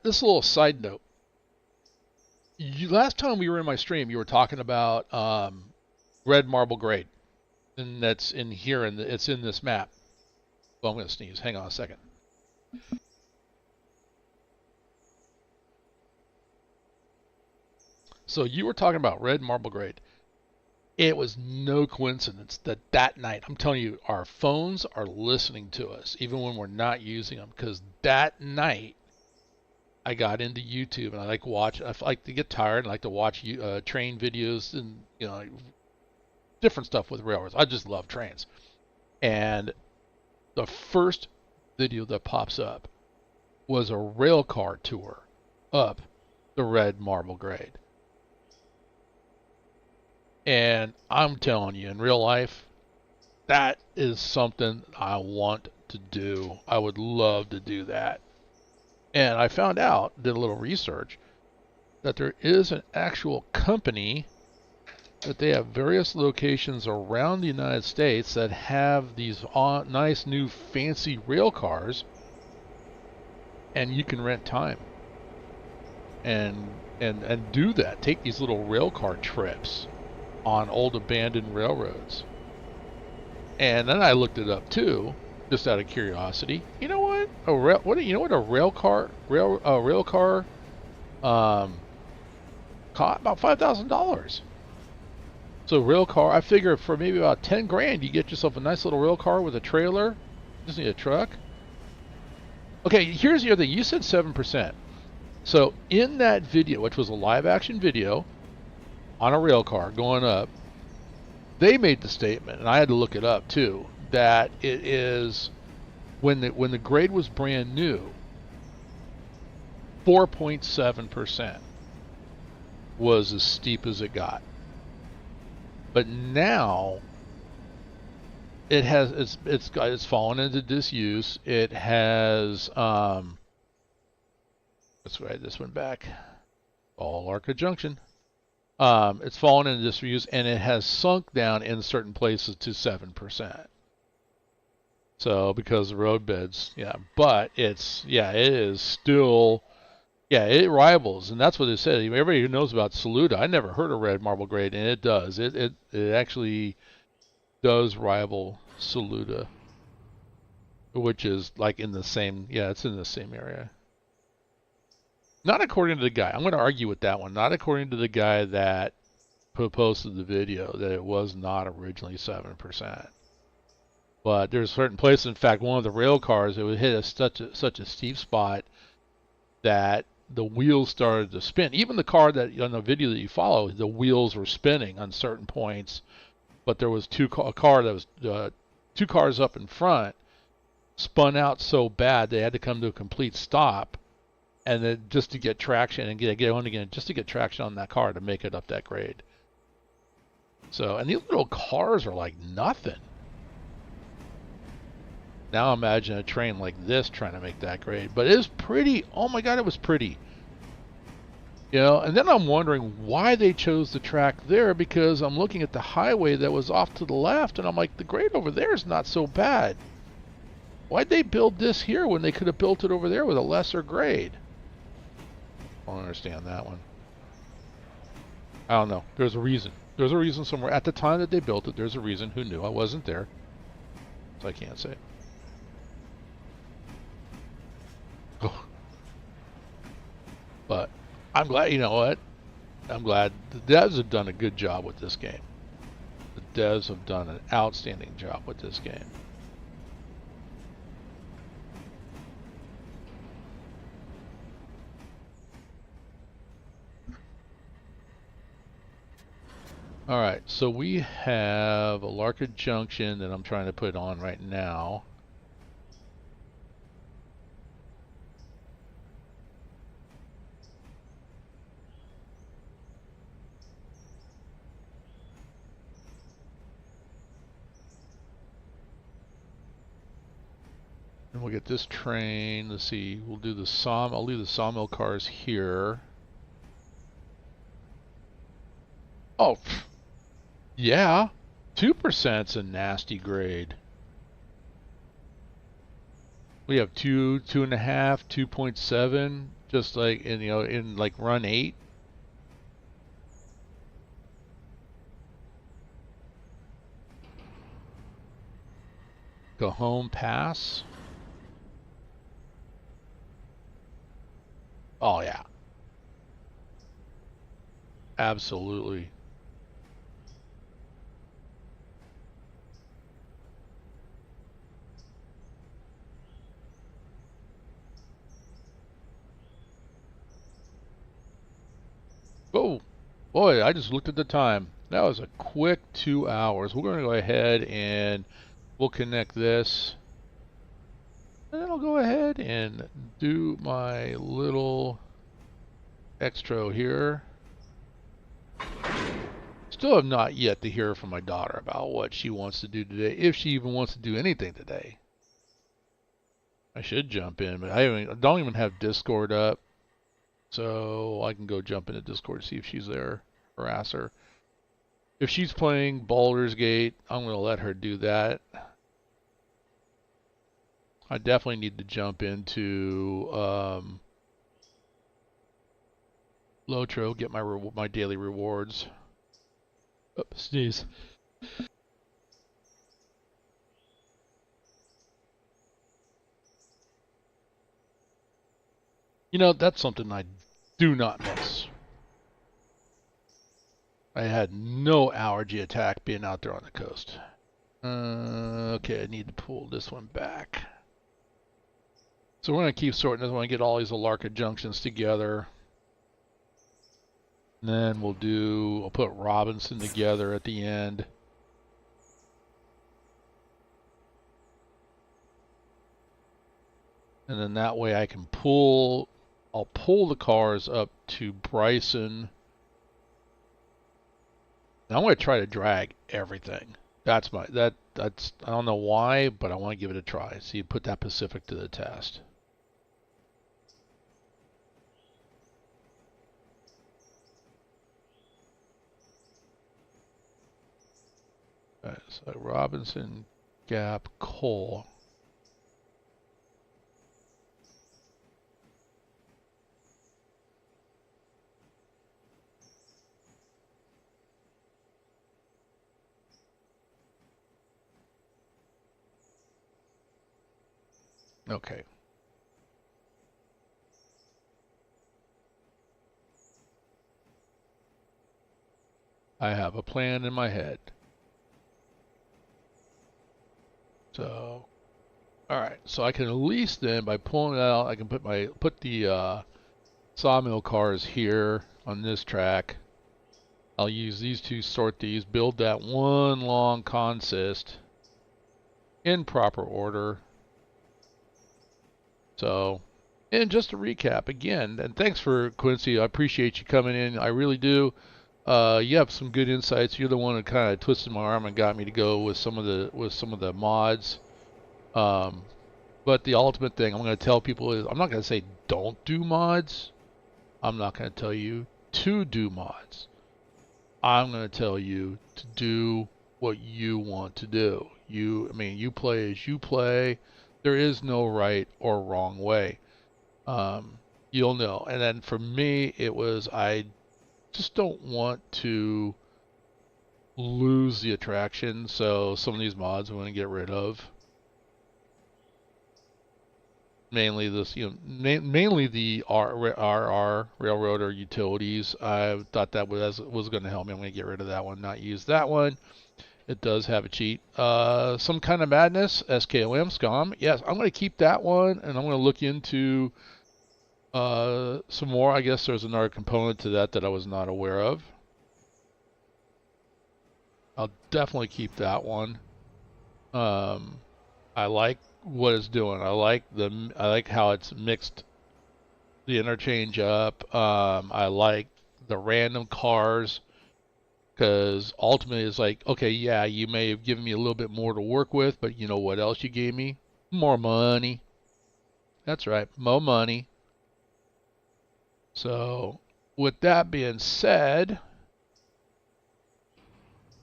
This little side note. Last time we were in my stream, you were talking about red marble grade, and that's in here, and it's in this map. Well, I'm going to sneeze. Hang on a second. So you were talking about red marble grade. It was no coincidence that night, I'm telling you, our phones are listening to us, even when we're not using them, because that night I got into YouTube, and I like to get tired and I like to watch train videos and, you know, different stuff with railroads. I just love trains. And the first video that pops up was a rail car tour up the red marble grade. And I'm telling you, in real life, that is something I want to do. I would love to do that. And I found out, did a little research, that there is an actual company that they have various locations around the United States that have these nice new fancy rail cars, and you can rent time and do that. Take these little rail car trips on old abandoned railroads. And then I looked it up too, just out of curiosity. You know what? You know what a rail car cost? About $5,000. So rail car, I figure for maybe about 10 grand, you get yourself a nice little rail car with a trailer. Just need a truck. Okay, here's the other thing. You said 7%. So in that video, which was a live action video on a rail car going up, they made the statement, and I had to look it up too, that it is when the grade was brand new, 4.7% was as steep as it got. But now it's fallen into disuse. It has let's write this one back. All Arca Junction. It's fallen into disuse, and it has sunk down in certain places to 7%. So because the road beds, but it is still, it rivals, and that's what they said. Everybody who knows about Saluda, I never heard of red marble grade, and it does. It actually does rival Saluda, which is like in the same, it's in the same area. Not according to the guy. I'm going to argue with that one. Not according to the guy that posted the video, that it was not originally 7%. But there's certain places. In fact, one of the rail cars, it would hit such a steep spot that the wheels started to spin. Even the car that on the video that you follow, the wheels were spinning on certain points. But there was two cars up in front spun out so bad they had to come to a complete stop, and then just to get traction and get on again, just to get traction on that car to make it up that grade. So, and these little cars are like nothing. Now imagine a train like this trying to make that grade. But it is pretty. Oh my God, it was pretty. You know, and then I'm wondering why they chose the track there, because I'm looking at the highway that was off to the left, and I'm like, the grade over there is not so bad. Why'd they build this here when they could have built it over there with a lesser grade? I don't understand that one. I don't know. There's a reason. There's a reason somewhere. At the time that they built it, there's a reason. Who knew? I wasn't there, so I can't say. Oh. But I'm glad, you know what? I'm glad the devs have done a good job with this game. The devs have done an outstanding job with this game. All right, so we have a Larka Junction that I'm trying to put on right now. And we'll get this train. Let's see. We'll do the I'll leave the sawmill cars here. Oh, yeah. 2%'s a nasty grade. We have 2, 2.5, 2.7, just like in, you know, in like Run 8. Go home pass. Oh yeah. Absolutely. Oh, boy, I just looked at the time. That was a quick 2 hours. We're going to go ahead and we'll connect this. And then I'll go ahead and do my little extra here. Still have not yet to hear from my daughter about what she wants to do today, if she even wants to do anything today. I should jump in, but I don't even have Discord up. So I can go jump into Discord, see if she's there, harass her. If she's playing Baldur's Gate, I'm going to let her do that. I definitely need to jump into Lotro, get my daily rewards. Oh, sneeze. You know, that's something I do not miss. I had no allergy attack being out there on the coast. Okay, I need to pull this one back. So we're going to keep sorting this. I want to get all these Alarka junctions together. And then I'll put Robinson together at the end. And then that way I can I'll pull the cars up to Bryson. Now I'm going to try to drag everything. That's I don't know why, but I want to give it a try. See, put that Pacific to the test. All right, so Robinson, Gap, Cole. Okay. I have a plan in my head. So, all right. So I can at least then, by pulling it out, I can put the sawmill cars here on this track. I'll use these to sort these, build that one long consist in proper order. So, and just to recap again, and thanks for Quincy. I appreciate you coming in. I really do. You have some good insights. You're the one who kind of twisted my arm and got me to go with some of the mods. Um, but the ultimate thing I'm going to tell people is I'm not going to say don't do mods. I'm not going to tell you to do mods. I'm going to tell you to do what you want to do. You play as you play. There is no right or wrong way. You'll know. And then for me, it was I just don't want to lose the attraction. So some of these mods I want to get rid of. Mainly mainly the RR railroad or utilities. I thought that was going to help me. I'm going to get rid of that one, not use that one. It does have a cheat. Some kind of madness, SKOM, SCOM. Yes, I'm going to keep that one, and I'm going to look into some more. I guess there's another component to that I was not aware of. I'll definitely keep that one. I like what it's doing. I like how it's mixed the interchange up. I like the random cars because ultimately it's like, okay, yeah, you may have given me a little bit more to work with, but you know what else you gave me? More money. That's right, more money. So with that being said,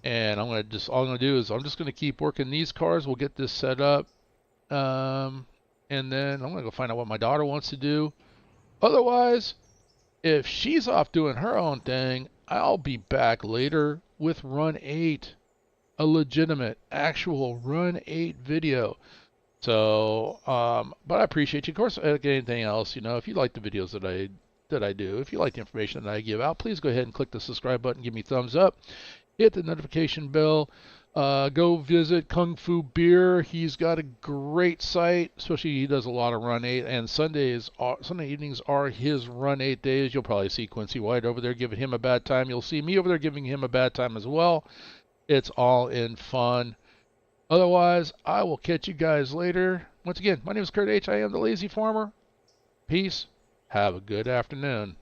and all I'm gonna do is I'm just gonna keep working these cars. We'll get this set up, and then I'm gonna go find out what my daughter wants to do. Otherwise, if she's off doing her own thing, I'll be back later with Run 8, a legitimate, actual Run 8 video. So, but I appreciate you. Of course, like anything else, if you like the videos that I do, if you like the information that I give out, please go ahead and click the subscribe button, give me a thumbs up, hit the notification bell. Go visit Kung Fu Beer. He's got a great site, especially he does a lot of Run 8, and Sunday evenings are his Run 8 days. You'll probably see Quincy White over there giving him a bad time. You'll see me over there giving him a bad time as well. It's all in fun. Otherwise, I will catch you guys later. Once again, my name is Kurt H. I am the Lazy Farmer. Peace. Have a good afternoon.